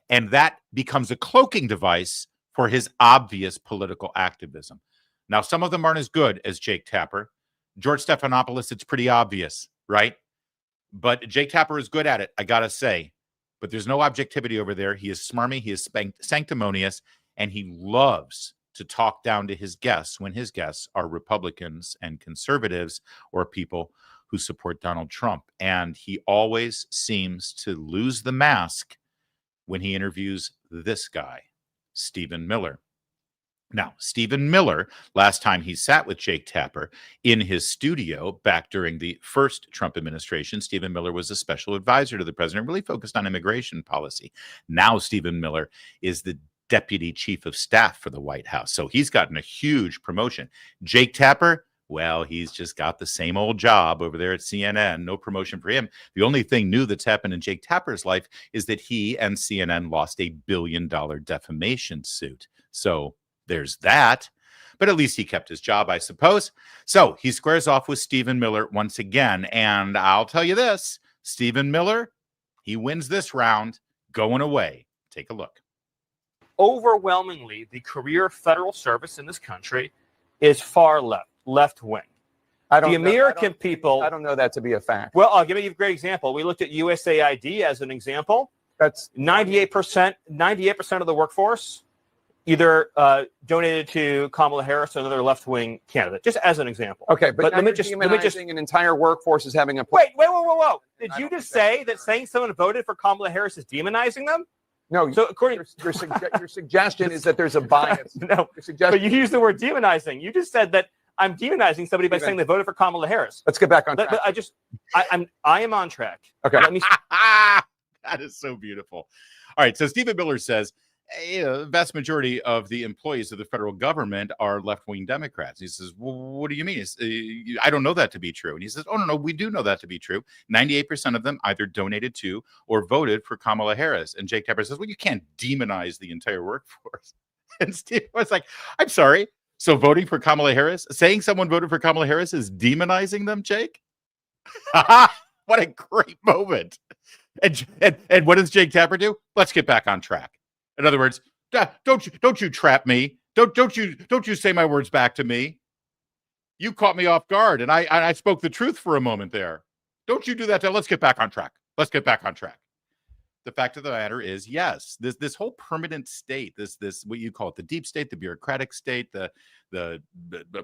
and that becomes a cloaking device for his obvious political activism. Now, some of them aren't as good as Jake Tapper. George Stephanopoulos, it's pretty obvious, right? But Jake Tapper is good at it, I got to say. But there's no objectivity over there. He is smarmy, he is sanctimonious, and he loves to talk down to his guests when his guests are Republicans and conservatives or people who support Donald Trump. And he always seems to lose the mask when he interviews this guy, Stephen Miller. Now, Stephen Miller, last time he sat with Jake Tapper in his studio back during the first Trump administration, Stephen Miller was a special advisor to the president, really focused on immigration policy. Now, Stephen Miller is the deputy chief of staff for the White House. So he's gotten a huge promotion. Jake Tapper, well, he's just got the same old job over there at CNN. No promotion for him. The only thing new that's happened in Jake Tapper's life is that he and CNN lost a $1 billion defamation suit. So there's that, but at least he kept his job, I suppose. So he squares off with Stephen Miller once again. And I'll tell you this, Stephen Miller, he wins this round going away. Take a look. Overwhelmingly, the career federal service in this country is far left wing. The American people. I don't know that to be a fact. Well, I'll give you a great example. We looked at USAID as an example. That's 98% of the workforce either donated to Kamala Harris or another left-wing candidate, just as an example. okay, but let me just demonizing an entire workforce is having a wait. Whoa. Did you just say that saying someone voted for Kamala Harris is demonizing them? No. So according your suggestion is that there's a bias. No, Your suggestion, but you used the word demonizing. You just said that I'm demonizing somebody by saying they voted for Kamala Harris. let's get back on track. But I am on track. Okay. Let me. That is so beautiful. All right. So Stephen Miller says, the vast majority of the employees of the federal government are left-wing Democrats. He says, well, what do you mean? I don't know that to be true. And he says, oh, no, we do know that to be true. 98% of them either donated to or voted for Kamala Harris. And Jake Tapper says, well, you can't demonize the entire workforce. And Steve was like, I'm sorry. So voting for Kamala Harris, saying someone voted for Kamala Harris is demonizing them, Jake? What a great moment. And what does Jake Tapper do? Let's get back on track. In other words, don't you trap me. Don't you say my words back to me. You caught me off guard, and I spoke the truth for a moment there. Don't you do that. Let's get back on track. Let's get back on track. The fact of the matter is, yes, this whole permanent state, this what you call it, the deep state, the bureaucratic state, the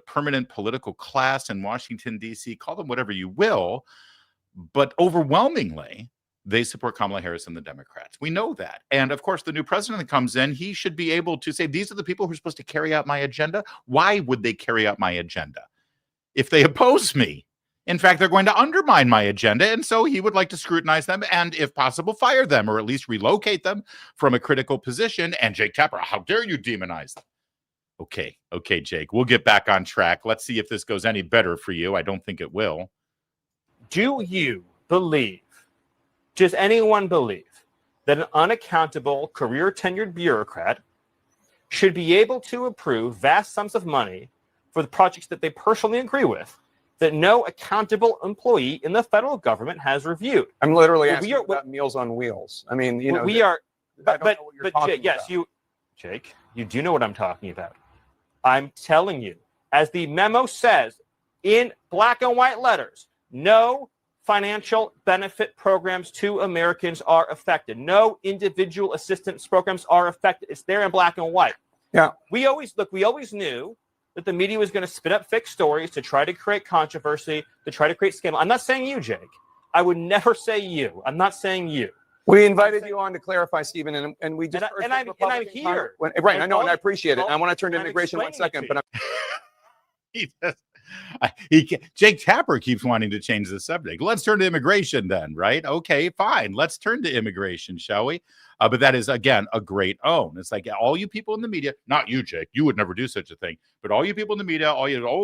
permanent political class in Washington, D.C., call them whatever you will, but overwhelmingly, they support Kamala Harris and the Democrats. We know that. And of course, the new president that comes in, he should be able to say, these are the people who are supposed to carry out my agenda. Why would they carry out my agenda if they oppose me? In fact, they're going to undermine my agenda. And so he would like to scrutinize them and, if possible, fire them or at least relocate them from a critical position. And Jake Tapper, how dare you demonize them? Okay, Jake, we'll get back on track. Let's see if this goes any better for you. I don't think it will. Do you believe, does anyone believe, that an unaccountable, career-tenured bureaucrat should be able to approve vast sums of money for the projects that they personally agree with that no accountable employee in the federal government has reviewed? I'm literally asking about Meals on Wheels. I mean, you know, we are, but Jake, yes, Jake, you do know what I'm talking about. I'm telling you, as the memo says in black and white letters, no financial benefit programs to Americans are affected. No individual assistance programs are affected. It's there in black and white. Yeah. We always knew that the media was going to spin up fake stories to try to create controversy, to try to create scandal. I'm not saying you, Jake. I would never say you. I'm not saying you. We invited you on to clarify, Stephen, and we just and I'm here. Right, I know, and I appreciate it. I want to turn to immigration in 1 second, but Jake Tapper keeps wanting to change the subject. Let's turn to immigration then, right? Okay, fine. Let's turn to immigration, shall we? But that is, again, a great own. It's like all you people in the media, not you, Jake, you would never do such a thing, but all you people in the media,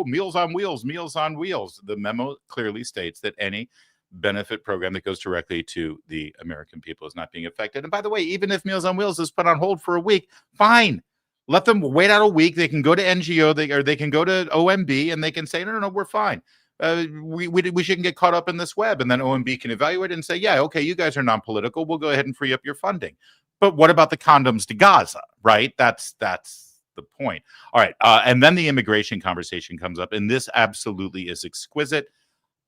Meals on Wheels, Meals on Wheels. The memo clearly states that any benefit program that goes directly to the American people is not being affected. And by the way, even if Meals on Wheels is put on hold for a week, fine. Let them wait out a week. They can go to NGO, or they can go to OMB, and they can say, no, we're fine. We shouldn't get caught up in this web. And then OMB can evaluate it and say, yeah, okay, you guys are non-political. We'll go ahead and free up your funding. But what about the condoms to Gaza, right? That's the point. All right. And then the immigration conversation comes up, and this absolutely is exquisite.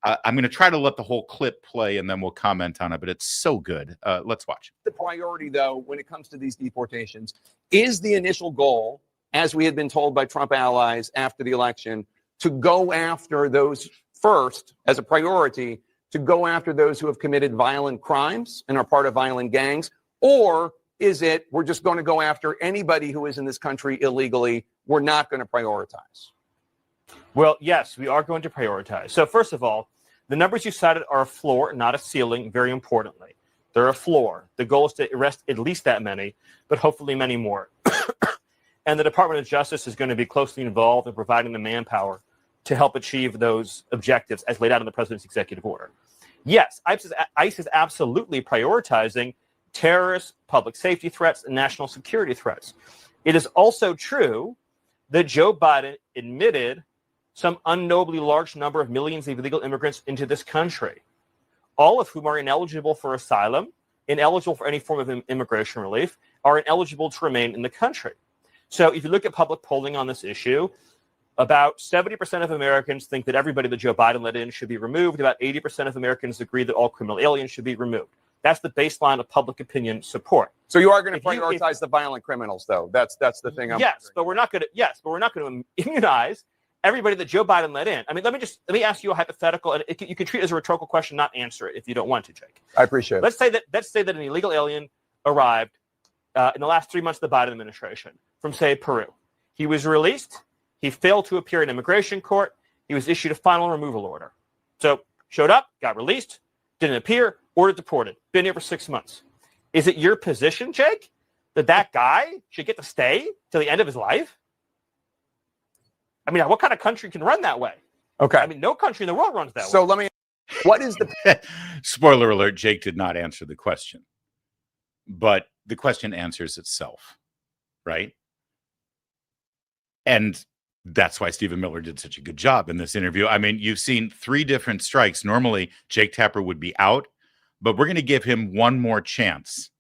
I'm going to try to let the whole clip play, and then we'll comment on it, but it's so good. Let's watch. The priority, though, when it comes to these deportations, is the initial goal, as we had been told by Trump allies after the election, to go after those first as a priority, to go after those who have committed violent crimes and are part of violent gangs? Or is it, we're just going to go after anybody who is in this country illegally? We're not going to prioritize. Well, yes, we are going to prioritize. So first of all, the numbers you cited are a floor, not a ceiling, very importantly. They're a floor. The goal is to arrest at least that many, but hopefully many more. And the Department of Justice is going to be closely involved in providing the manpower to help achieve those objectives as laid out in the president's executive order. Yes, ICE is absolutely prioritizing terrorist, public safety threats, and national security threats. It is also true that Joe Biden admitted some unknowably large number of millions of illegal immigrants into this country, all of whom are ineligible for asylum, ineligible for any form of immigration relief, are ineligible to remain in the country. So if you look at public polling on this issue, About 70% of Americans think that everybody that Joe Biden let in should be removed. About 80% of Americans agree that all criminal aliens should be removed. That's the baseline of public opinion support. So you are going to prioritize the violent criminals, though. That's the thing. Yes, but we're not going to immunize everybody that Joe Biden let in. I mean, let me ask you a hypothetical, and you can treat it as a rhetorical question, not answer it if you don't want to, Jake. I appreciate it. Let's say that an illegal alien arrived in the last 3 months of the Biden administration from, say, Peru. He was released. He failed to appear in immigration court. He was issued a final removal order. So showed up, got released, didn't appear, ordered deported. Been here for 6 months. Is it your position, Jake, that guy should get to stay till the end of his life? I mean, what kind of country can run that way? Okay. I mean, no country in the world runs that way. So let me, what is the... Spoiler alert, Jake did not answer the question. But the question answers itself, right? And that's why Stephen Miller did such a good job in this interview. I mean, you've seen 3 different strikes. Normally, Jake Tapper would be out, but we're going to give him one more chance,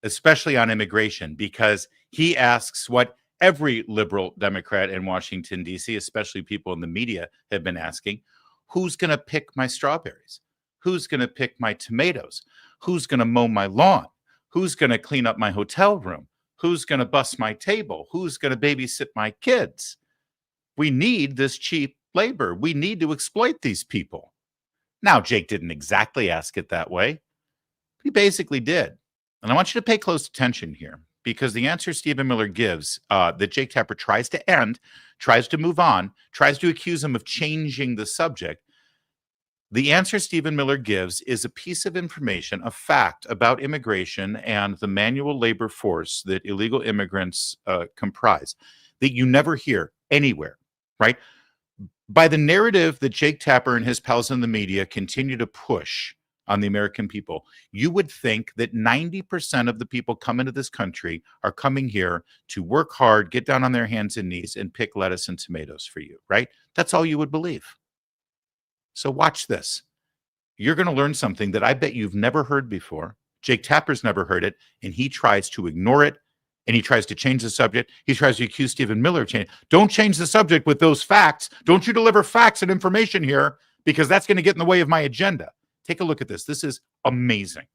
especially on immigration, because he asks what every liberal Democrat in Washington, D.C., especially people in the media, have been asking: who's going to pick my strawberries? Who's going to pick my tomatoes? Who's going to mow my lawn? Who's going to clean up my hotel room? Who's going to bus my table? Who's going to babysit my kids? We need this cheap labor. We need to exploit these people. Now, Jake didn't exactly ask it that way, but he basically did. And I want you to pay close attention here, because the answer Stephen Miller gives that Jake Tapper tries to end, tries to move on, tries to accuse him of changing the subject. The answer Stephen Miller gives is a piece of information, a fact about immigration and the manual labor force that illegal immigrants comprise that you never hear anywhere, right? By the narrative that Jake Tapper and his pals in the media continue to push on the American people, you would think that 90% of the people coming to this country are coming here to work hard, get down on their hands and knees, and pick lettuce and tomatoes for you, right? That's all you would believe. So watch this. You're going to learn something that I bet you've never heard before. Jake Tapper's never heard it, and he tries to ignore it, and he tries to change the subject. He tries to accuse Stephen Miller of changing. Don't change the subject with those facts. Don't you deliver facts and information here, because that's going to get in the way of my agenda. Take a look at this. This is amazing.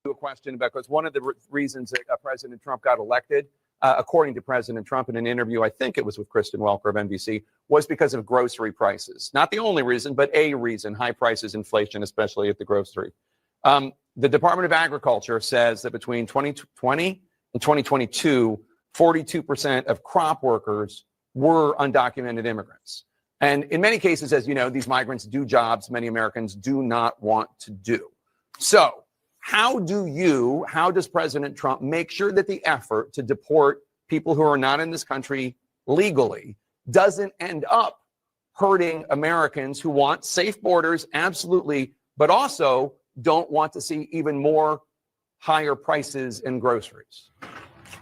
A question, because one of the reasons that President Trump got elected, according to President Trump in an interview, I think it was with Kristen Welker of NBC, was because of grocery prices. Not the only reason, but a reason: high prices, inflation, especially at the grocery. The Department of Agriculture says that between 2020 and 2022, 42% of crop workers were undocumented immigrants. And in many cases, as you know, these migrants do jobs many Americans do not want to do. So how does President Trump make sure that the effort to deport people who are not in this country legally doesn't end up hurting Americans who want safe borders, absolutely, but also don't want to see even more higher prices in groceries?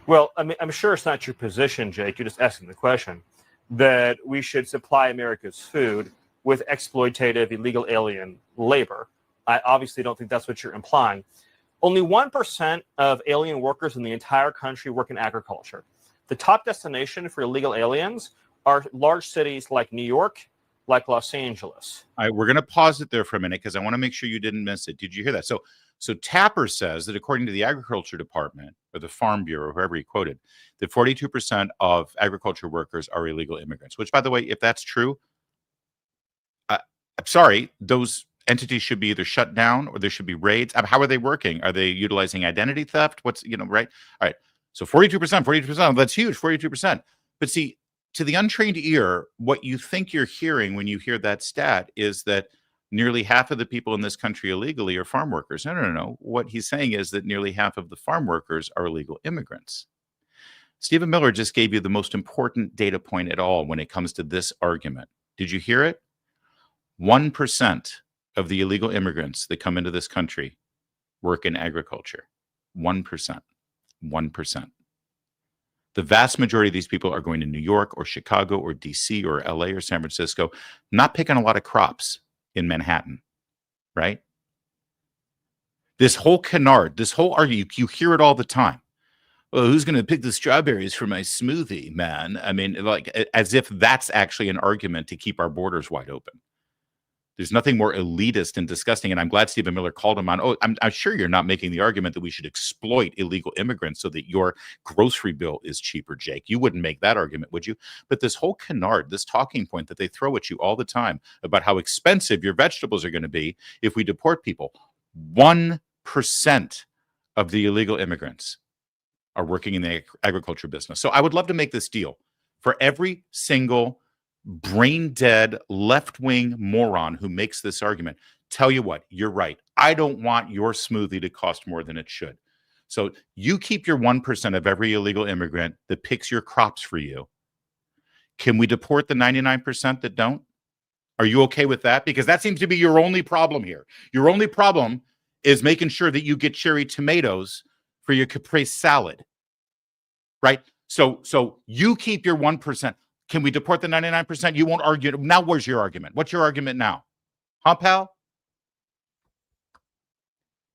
Well, I mean, I'm sure it's not your position, Jake. You're just asking the question, that we should supply America's food with exploitative illegal alien labor. I obviously don't think that's what you're implying. Only 1% of alien workers in the entire country work in agriculture. The top destination for illegal aliens are large cities like New York, like Los Angeles. All right, we're going to pause it there for a minute, because I want to make sure you didn't miss it. Did you hear that? So Tapper says that according to the Agriculture Department or the Farm Bureau, whoever he quoted, that 42% of agriculture workers are illegal immigrants, which, by the way, if that's true, I'm sorry, those entities should be either shut down or there should be raids. How are they working? Are they utilizing identity theft? Right? All right. So 42%, that's huge, 42%. But see, to the untrained ear, what you think you're hearing when you hear that stat is that nearly half of the people in this country illegally are farm workers. No. What he's saying is that nearly half of the farm workers are illegal immigrants. Stephen Miller just gave you the most important data point at all when it comes to this argument. Did you hear it? 1% of the illegal immigrants that come into this country work in agriculture. 1%. 1%. The vast majority of these people are going to New York or Chicago or DC or LA or San Francisco, not picking a lot of crops in Manhattan, right? This whole canard, this whole argument, you hear it all the time. well, who's going to pick the strawberries for my smoothie, man? I mean, like, as if that's actually an argument to keep our borders wide open. There's nothing more elitist and disgusting. And I'm glad Stephen Miller called him on. Oh, I'm sure you're not making the argument that we should exploit illegal immigrants so that your grocery bill is cheaper, Jake. You wouldn't make that argument, would you? But this whole canard, this talking point that they throw at you all the time about how expensive your vegetables are going to be if we deport people, 1% of the illegal immigrants are working in the agriculture business. So I would love to make this deal. For every single brain-dead left-wing moron who makes this argument, tell you what, you're right. I don't want your smoothie to cost more than it should. So you keep your 1% of every illegal immigrant that picks your crops for you. Can we deport the 99% that don't? Are you okay with that? Because that seems to be your only problem here. Your only problem is making sure that you get cherry tomatoes for your caprese salad, right? So you keep your 1%. Can we deport the 99%? You won't argue. Now, where's your argument? What's your argument now? Huh, pal?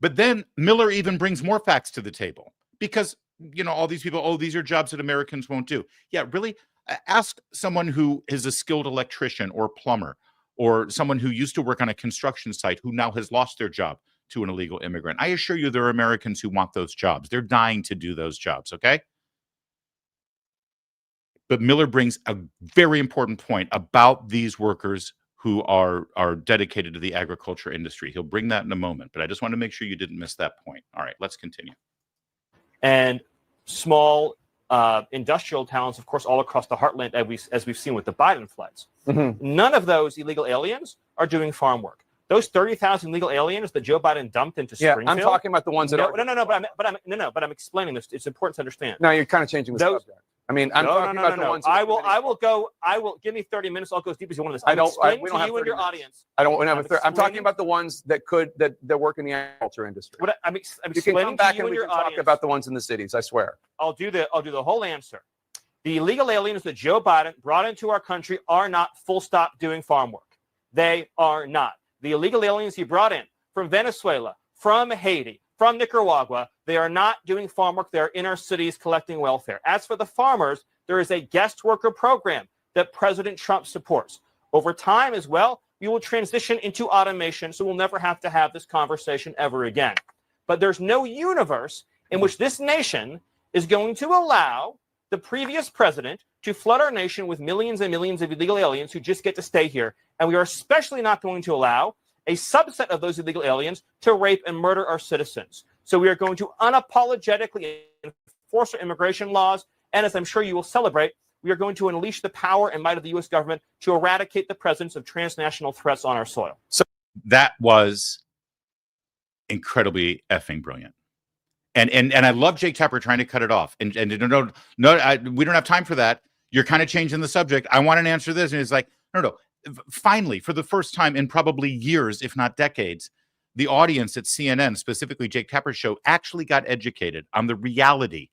But then Miller even brings more facts to the table because, you know, all these people, oh, these are jobs that Americans won't do. Yeah, really? Ask someone who is a skilled electrician or plumber or someone who used to work on a construction site who now has lost their job to an illegal immigrant. I assure you there are Americans who want those jobs. They're dying to do those jobs, okay? But Miller brings a very important point about these workers who are dedicated to the agriculture industry. He'll bring that in a moment, but I just want to make sure you didn't miss that point. All right, let's continue. And small industrial towns, of course, all across the heartland, as we've seen with the Biden floods. Mm-hmm. None of those illegal aliens are doing farm work. Those 30,000 illegal aliens that Joe Biden dumped into Springfield. I'm talking about the ones that are. But I'm explaining this. It's important to understand. No, you're kind of changing the subject. I mean, I'm talking about the ones. I will give me 30 minutes. I'll go as deep as you want this. We don't have you and your audience. I don't have I'm talking about the ones that work in the agriculture industry. I'm you can explaining come back to you and we your can talk audience. about the ones in the cities. I swear. I'll do the whole answer. The illegal aliens that Joe Biden brought into our country are not full stop doing farm work. They are not. The illegal aliens he brought in from Venezuela, from Haiti, from Nicaragua, they are not doing farm work. They are in our cities collecting welfare. As for the farmers, there is a guest worker program that President Trump supports. Over time as well, we will transition into automation, so we'll never have to have this conversation ever again. But there's no universe in which this nation is going to allow the previous president to flood our nation with millions and millions of illegal aliens who just get to stay here. And we are especially not going to allow a subset of those illegal aliens to rape and murder our citizens. So we are going to unapologetically enforce our immigration laws. And as I'm sure you will celebrate, we are going to unleash the power and might of the U.S. government to eradicate the presence of transnational threats on our soil. So that was incredibly effing brilliant. And I love Jake Tapper trying to cut it off. And we don't have time for that. You're kind of changing the subject. I want to answer this. And it's like, no. Finally, for the first time in probably years, if not decades, the audience at CNN, specifically Jake Tapper's show, actually got educated on the reality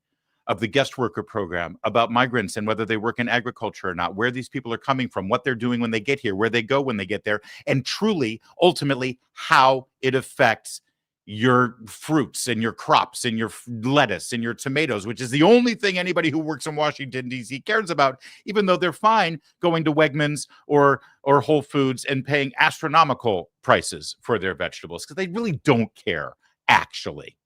of the guest worker program, about migrants and whether they work in agriculture or not, where these people are coming from, what they're doing when they get here, where they go when they get there, and truly, ultimately, how it affects your fruits and your crops and your lettuce and your tomatoes, which is the only thing anybody who works in Washington, D.C. cares about, even though they're fine going to Wegmans or Whole Foods and paying astronomical prices for their vegetables, because they really don't care, actually.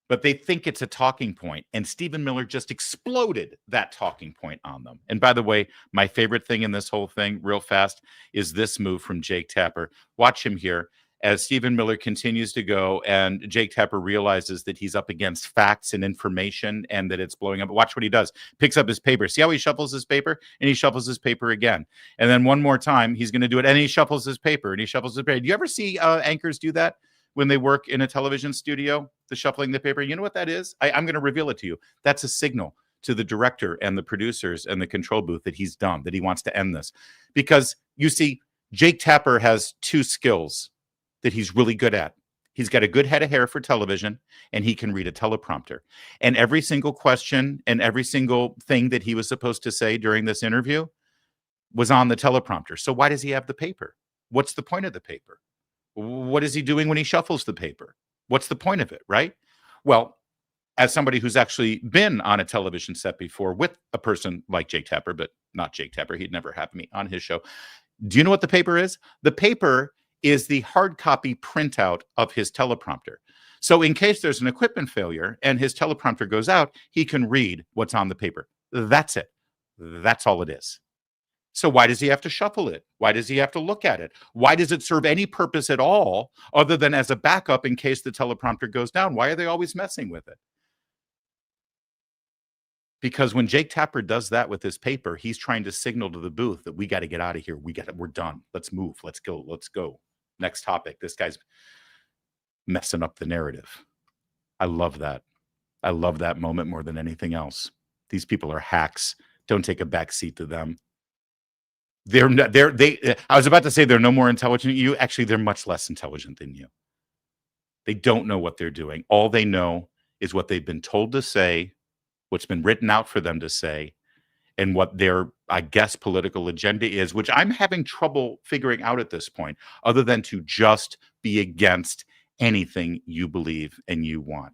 But they think it's a talking point, and Stephen Miller just exploded that talking point on them. And by the way, my favorite thing in this whole thing, real fast, is this move from Jake Tapper. Watch him here as Stephen Miller continues to go, and Jake Tapper realizes that he's up against facts and information and that it's blowing up. Watch what he does. Picks up his paper. See how he shuffles his paper? And he shuffles his paper again. And then one more time, he's going to do it, and he shuffles his paper, and he shuffles his paper. Do you ever see anchors do that when they work in a television studio, the shuffling the paper? You know what that is? I'm going to reveal it to you. That's a signal to the director and the producers and the control booth that he's done, that he wants to end this. Because, you see, Jake Tapper has two skills that he's really good at. He's got a good head of hair for television, and he can read a teleprompter. And every single question and every single thing that he was supposed to say during this interview was on the teleprompter. So why does he have the paper? What's the point of the paper? What is he doing when he shuffles the paper? What's the point of it, right? Well, as somebody who's actually been on a television set before with a person like Jake Tapper, but not Jake Tapper. He'd never have me on his show. Do you know what the paper is? The paper is the hard copy printout of his teleprompter. So in case there's an equipment failure and his teleprompter goes out, he can read what's on the paper. That's it. That's all it is. So why does he have to shuffle it? Why does he have to look at it? Why does it serve any purpose at all other than as a backup in case the teleprompter goes down? Why are they always messing with it? Because when Jake Tapper does that with his paper, he's trying to signal to the booth that we got to get out of here. We're done. Let's move. Let's go. Next topic. This guy's messing up the narrative. I love that. I love that moment more than anything else. These people are hacks. Don't take a back seat to them. I was about to say they're no more intelligent than you. Actually, they're much less intelligent than you. They don't know what they're doing. All they know is what they've been told to say, what's been written out for them to say, and what their, I guess, political agenda is, which I'm having trouble figuring out at this point, other than to just be against anything you believe and you want.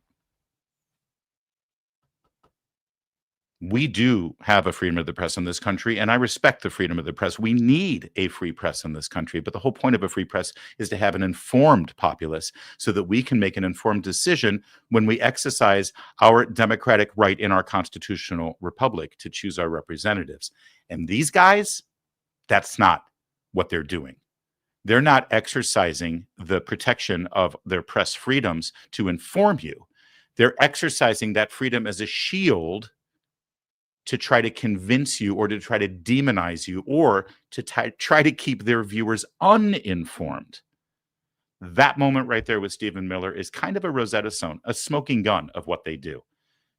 We do have a freedom of the press in this country, and I respect the freedom of the press. We need a free press in this country, but the whole point of a free press is to have an informed populace so that we can make an informed decision when we exercise our democratic right in our constitutional republic to choose our representatives. And these guys, that's not what they're doing. They're not exercising the protection of their press freedoms to inform you. They're exercising that freedom as a shield to try to convince you or to try to demonize you or to try to keep their viewers uninformed. That moment right there with Stephen Miller is kind of a Rosetta Stone, a smoking gun of what they do.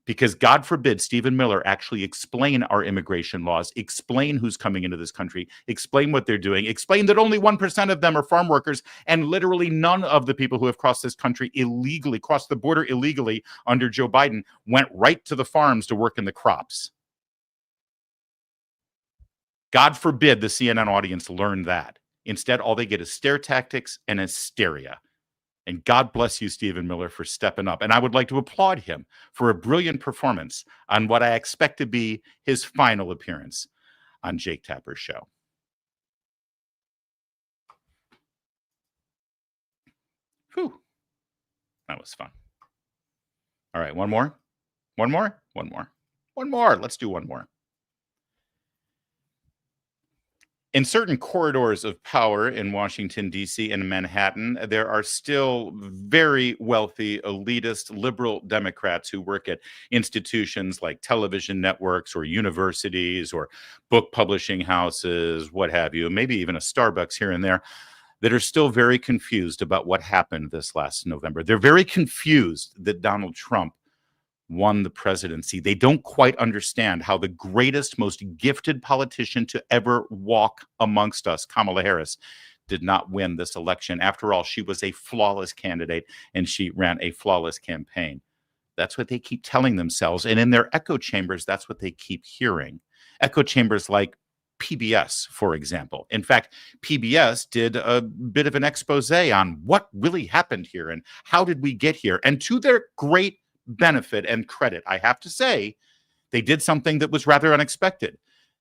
Because God forbid Stephen Miller actually explain our immigration laws, explain who's coming into this country, explain what they're doing, explain that only 1% of them are farm workers, and literally none of the people who have crossed this country illegally, crossed the border illegally under Joe Biden, went right to the farms to work in the crops. God forbid the CNN audience learn that. Instead, all they get is stare tactics and hysteria. And God bless you, Stephen Miller, for stepping up. And I would like to applaud him for a brilliant performance on what I expect to be his final appearance on Jake Tapper's show. Whew. That was fun. All right, one more. Let's do one more. In certain corridors of power in Washington, D.C. and Manhattan, there are still very wealthy, elitist, liberal Democrats who work at institutions like television networks or universities or book publishing houses, what have you, maybe even a Starbucks here and there, that are still very confused about what happened this last November. They're very confused that Donald Trump won the presidency. They don't quite understand how the greatest, most gifted politician to ever walk amongst us, Kamala Harris, did not win this election. After all, she was a flawless candidate and she ran a flawless campaign. That's what they keep telling themselves. And in their echo chambers, that's what they keep hearing. Echo chambers like PBS, for example. In fact, PBS did a bit of an expose on what really happened here and how did we get here. And to their great benefit and credit, I have to say, they did something that was rather unexpected.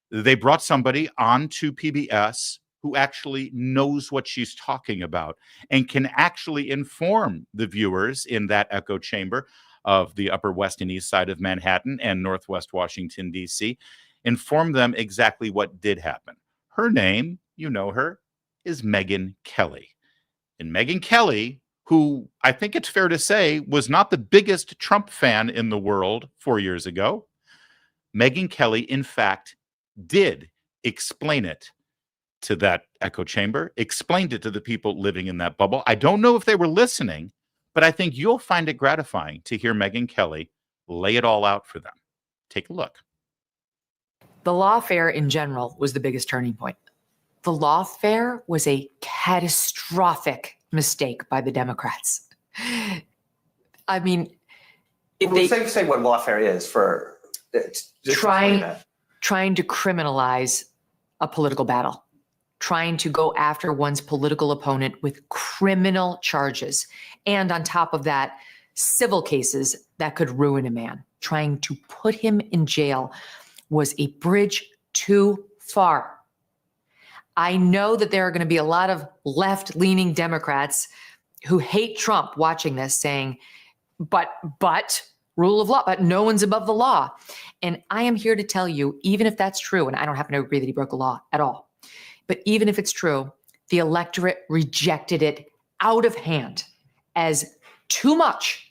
They brought somebody onto PBS who actually knows what she's talking about and can actually inform the viewers in that echo chamber of the Upper West and East Side of Manhattan and Northwest Washington, D.C., inform them exactly what did happen. Her name, you know her, is Megyn Kelly. And Megyn Kelly, who I think it's fair to say was not the biggest Trump fan in the world 4 years ago, Megyn Kelly, in fact, did explain it to that echo chamber, explained it to the people living in that bubble. I don't know if they were listening, but I think you'll find it gratifying to hear Megyn Kelly lay it all out for them. Take a look. The lawfare in general was the biggest turning point. The lawfare was a catastrophic mistake by the Democrats. I mean, say what lawfare is for trying to criminalize a political battle, trying to go after one's political opponent with criminal charges, and on top of that, civil cases that could ruin a man. Trying to put him in jail was a bridge too far. I know that there are going to be a lot of left-leaning Democrats who hate Trump watching this saying, but rule of law, but no one's above the law. And I am here to tell you, even if that's true, and I don't happen to agree that he broke a law at all, but even if it's true, the electorate rejected it out of hand as too much.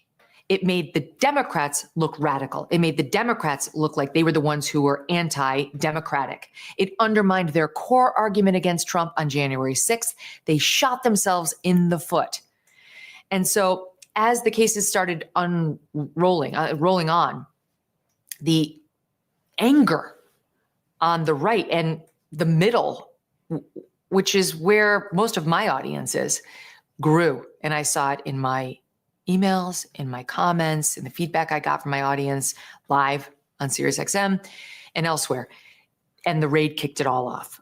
It made the Democrats look radical. It made the Democrats look like they were the ones who were anti-democratic. It undermined their core argument against Trump on January 6th. They shot themselves in the foot. And so as the cases started rolling on, the anger on the right and the middle, which is where most of my audience is, grew. And I saw it in my emails, in my comments, in the feedback I got from my audience live on SiriusXM and elsewhere. And the raid kicked it all off.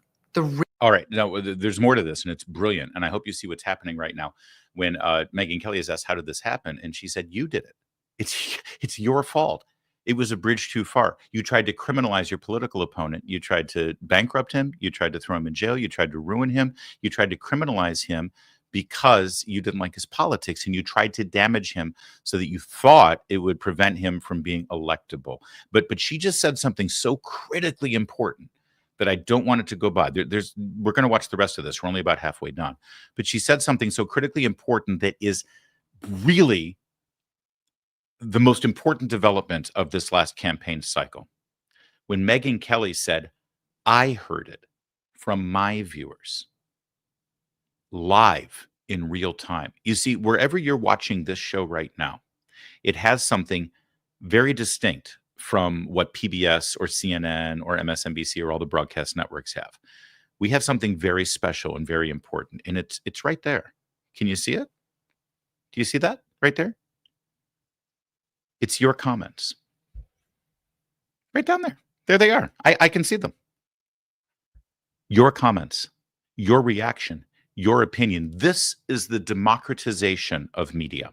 All right. Now, there's more to this, and it's brilliant. And I hope you see what's happening right now. When Megyn Kelly is asked, how did this happen? And she said, you did it. It's your fault. It was a bridge too far. You tried to criminalize your political opponent. You tried to bankrupt him. You tried to throw him in jail. You tried to ruin him. You tried to criminalize him because you didn't like his politics, and you tried to damage him so that you thought it would prevent him from being electable. But she just said something so critically important that I don't want it to go by. We're going to watch the rest of this. We're only about halfway done. But she said something so critically important that is really the most important development of this last campaign cycle. When Megyn Kelly said, I heard it from my viewers live in real time. You see, wherever you're watching this show right now, it has something very distinct from what PBS or CNN or MSNBC or all the broadcast networks have. We have something very special and very important, and it's right there. Can you see it? Do you see that right there? It's your comments. Right down there. There they are. I can see them. Your comments, your reaction, your opinion. This is the democratization of media.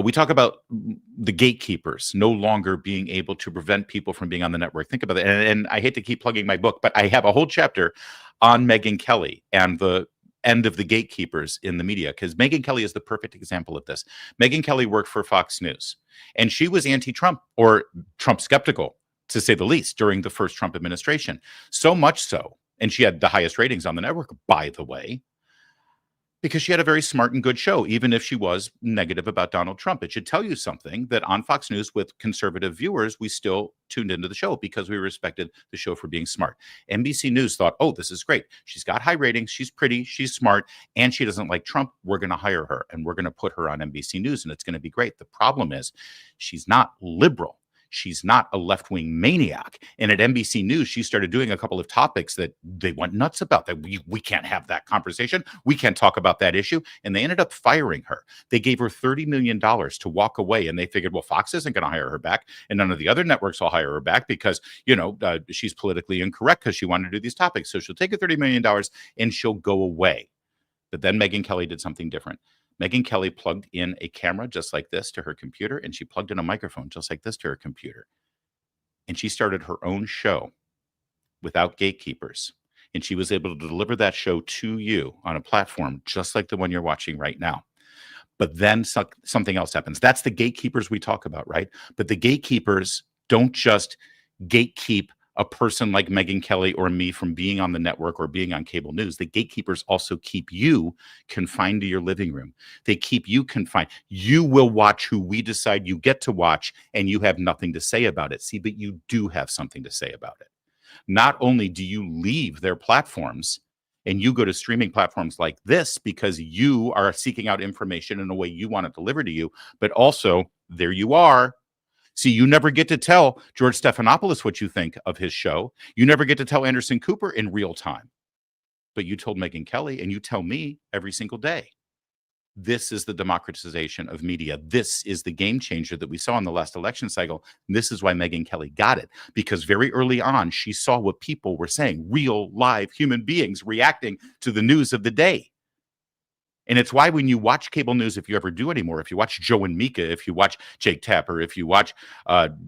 We talk about the gatekeepers no longer being able to prevent people from being on the network. Think about it. And I hate to keep plugging my book, but I have a whole chapter on Megyn Kelly and the end of the gatekeepers in the media, because Megyn Kelly is the perfect example of this. Megyn Kelly worked for Fox News, and she was anti-Trump, or Trump skeptical, to say the least, during the first Trump administration. So much so, and she had the highest ratings on the network, by the way, because she had a very smart and good show, even if she was negative about Donald Trump. It should tell you something that on Fox News with conservative viewers, we still tuned into the show because we respected the show for being smart. NBC News thought, oh, this is great. She's got high ratings. She's pretty. She's smart. And she doesn't like Trump. We're going to hire her and we're going to put her on NBC News and it's going to be great. The problem is she's not liberal. She's not a left-wing maniac. And at NBC News, she started doing a couple of topics that they went nuts about, that we can't have that conversation. We can't talk about that issue. And they ended up firing her. They gave her $30 million to walk away. And they figured, well, Fox isn't going to hire her back. And none of the other networks will hire her back because, she's politically incorrect because she wanted to do these topics. So she'll take her $30 million and she'll go away. But then Megyn Kelly did something different. Megyn Kelly plugged in a camera just like this to her computer, and she plugged in a microphone just like this to her computer. And she started her own show without gatekeepers. And she was able to deliver that show to you on a platform just like the one you're watching right now. But then something else happens. That's the gatekeepers we talk about, right? But the gatekeepers don't just gatekeep a person like Megyn Kelly or me from being on the network or being on cable news. The gatekeepers also keep you confined to your living room. They keep you confined. You will watch who we decide you get to watch, and you have nothing to say about it. See, but you do have something to say about it. Not only do you leave their platforms and you go to streaming platforms like this because you are seeking out information in a way you want it delivered to you, but also there you are. See, you never get to tell George Stephanopoulos what you think of his show. You never get to tell Anderson Cooper in real time. But you told Megyn Kelly, and you tell me every single day. This is the democratization of media. This is the game changer that we saw in the last election cycle. And this is why Megyn Kelly got it. Because very early on, she saw what people were saying. Real, live human beings reacting to the news of the day. And it's why when you watch cable news, if you ever do anymore, if you watch Joe and Mika, if you watch Jake Tapper, if you watch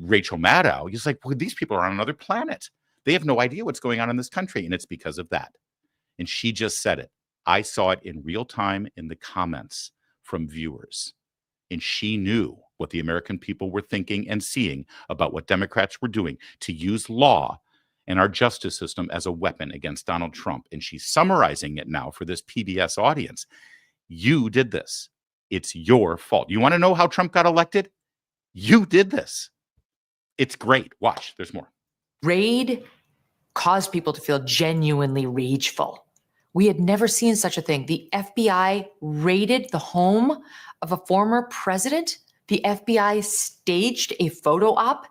Rachel Maddow, it's like, well, these people are on another planet. They have no idea what's going on in this country. And it's because of that. And she just said it. I saw it in real time in the comments from viewers. And she knew what the American people were thinking and seeing about what Democrats were doing to use law and our justice system as a weapon against Donald Trump. And she's summarizing it now for this PBS audience. You did this. It's your fault. You want to know how Trump got elected? You did this. It's great. Watch, there's more. Raid caused people to feel genuinely rageful. We had never seen such a thing. The FBI raided the home of a former president. The FBI staged a photo op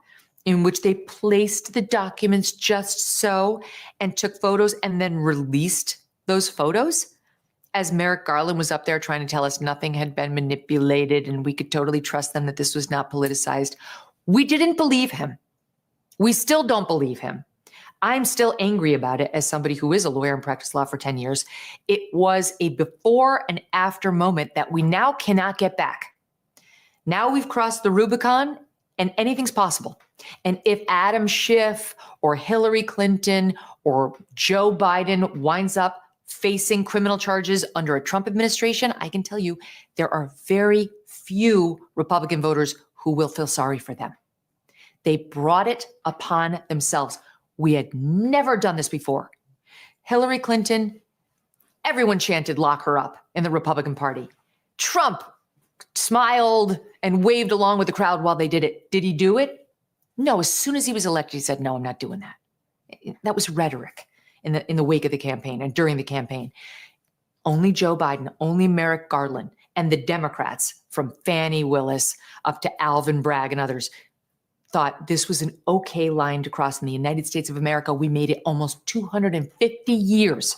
in which they placed the documents just so and took photos and then released those photos. As Merrick Garland was up there trying to tell us nothing had been manipulated and we could totally trust them, that this was not politicized. We didn't believe him. We still don't believe him. I'm still angry about it as somebody who is a lawyer and practiced law for 10 years. It was a before and after moment that we now cannot get back. Now we've crossed the Rubicon and anything's possible. And if Adam Schiff or Hillary Clinton or Joe Biden winds up facing criminal charges under a Trump administration, I can tell you there are very few Republican voters who will feel sorry for them. They brought it upon themselves. We had never done this before. Hillary Clinton, everyone chanted lock her up in the Republican Party. Trump smiled and waved along with the crowd while they did it. Did he do it? No, as soon as he was elected, he said, no, I'm not doing that. That was rhetoric in the wake of the campaign and during the campaign. Only Joe Biden, only Merrick Garland, and the Democrats from Fani Willis up to Alvin Bragg and others thought this was an okay line to cross in the United States of America. We made it almost 250 years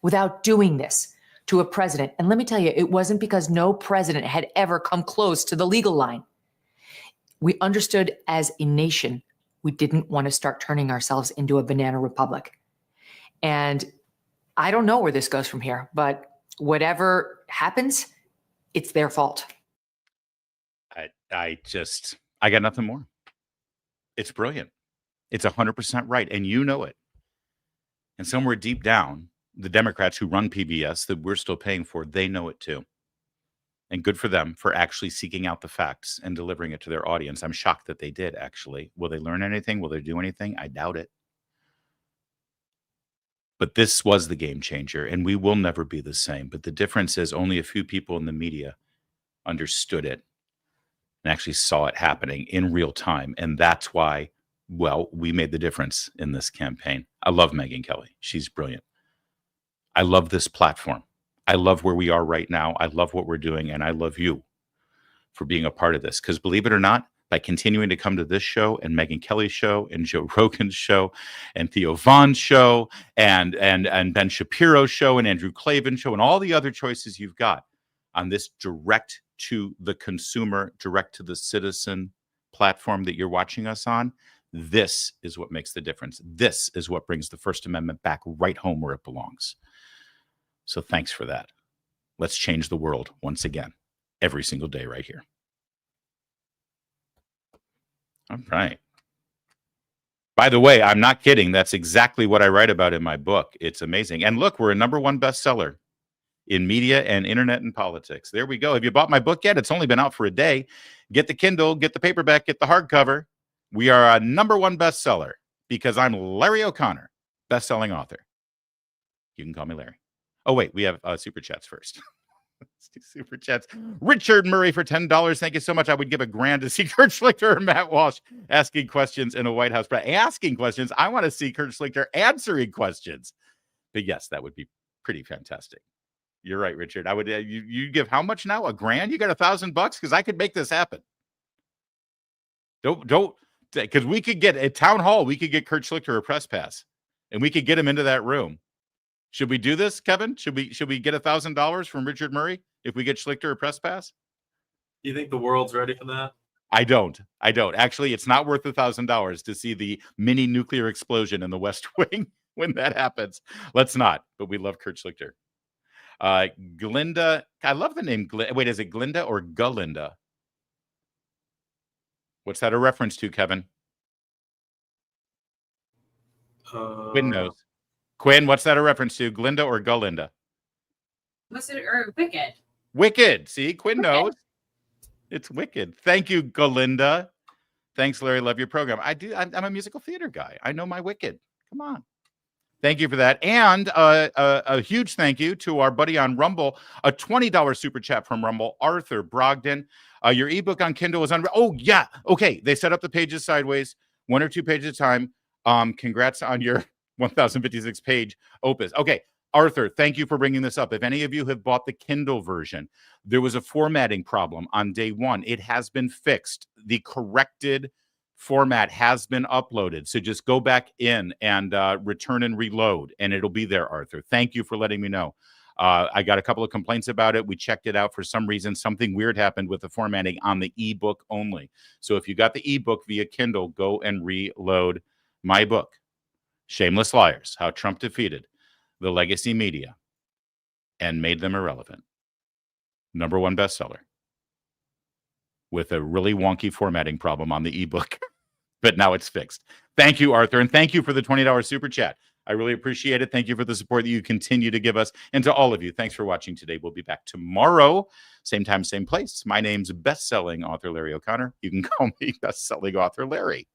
without doing this to a president. And let me tell you, it wasn't because no president had ever come close to the legal line. We understood as a nation, we didn't want to start turning ourselves into a banana republic. And I don't know where this goes from here, but whatever happens, it's their fault. I got nothing more. It's brilliant. It's 100% right. And you know it. And somewhere deep down, the Democrats who run PBS that we're still paying for, they know it too. And good for them for actually seeking out the facts and delivering it to their audience. I'm shocked that they did, actually. Will they learn anything? Will they do anything? I doubt it. But this was the game changer, and we will never be the same. But the difference is only a few people in the media understood it and actually saw it happening in real time. And that's why, well, we made the difference in this campaign. I love Megyn Kelly. She's brilliant. I love this platform. I love where we are right now. I love what we're doing. And I love you for being a part of this. Because believe it or not, by continuing to come to this show and Megyn Kelly's show and Joe Rogan's show and Theo Vaughn's show and Ben Shapiro's show and Andrew Klavan's show and all the other choices you've got on this direct to the consumer, direct to the citizen platform that you're watching us on, this is what makes the difference. This is what brings the First Amendment back right home where it belongs. So thanks for that. Let's change the world once again, every single day right here. All right. By the way, I'm not kidding. That's exactly what I write about in my book. It's amazing. And look, we're a #1 bestseller in media and internet and politics. There we go. Have you bought my book yet? It's only been out for a day. Get the Kindle, get the paperback, get the hardcover. We are a #1 bestseller because I'm Larry O'Connor, best-selling author. You can call me Larry. Oh, wait, we have super chats first. Let's do super chats. Richard Murray for $10. Thank you so much. I would give $1,000 to see Kurt Schlichter or Matt Walsh asking questions in a White House. But asking questions, I want to see Kurt Schlichter answering questions. But yes, that would be pretty fantastic. You're right, Richard. I would. You give how much now? $1,000? You got $1,000 because I could make this happen. Don't because we could get at town hall. We could get Kurt Schlichter a press pass, and we could get him into that room. Should we do this, Kevin? Should we get $1,000 from Richard Murray if we get Schlichter a press pass? Do you think the world's ready for that? I don't. Actually, it's not worth $1,000 to see the mini nuclear explosion in the West Wing when that happens. Let's not. But we love Kurt Schlichter. Glinda, I love the name. Wait, is it Glinda or Galinda? What's that a reference to, Kevin? Quinn knows. Quinn, what's that a reference to? Glinda or Galinda? What's it, or Wicked? Wicked. See, Quinn knows. It's Wicked. Thank you, Galinda. Thanks, Larry. Love your program. I'm a musical theater guy. I know my Wicked. Come on. Thank you for that. And a huge thank you to our buddy on Rumble, a $20 super chat from Rumble, Arthur Brogdon. Your ebook on Kindle is on. Oh, yeah. Okay. They set up the pages sideways, 1 or 2 pages at a time. Congrats on your 1056 page opus. Okay. Arthur, thank you for bringing this up. If any of you have bought the Kindle version, there was a formatting problem on day 1. It has been fixed. The corrected format has been uploaded. So just go back in and return and reload, and it'll be there, Arthur. Thank you for letting me know. I got a couple of complaints about it. We checked it out. For some reason, something weird happened with the formatting on the ebook only. So if you got the ebook via Kindle, go and reload my book, Shameless Liars, How Trump Defeated the Legacy Media and Made Them Irrelevant. #1 bestseller with a really wonky formatting problem on the ebook, but now it's fixed. Thank you, Arthur, and thank you for the $20 super chat. I really appreciate it. Thank you for the support that you continue to give us. And to all of you, thanks for watching today. We'll be back tomorrow, same time, same place. My name's best-selling author Larry O'Connor. You can call me best-selling author Larry.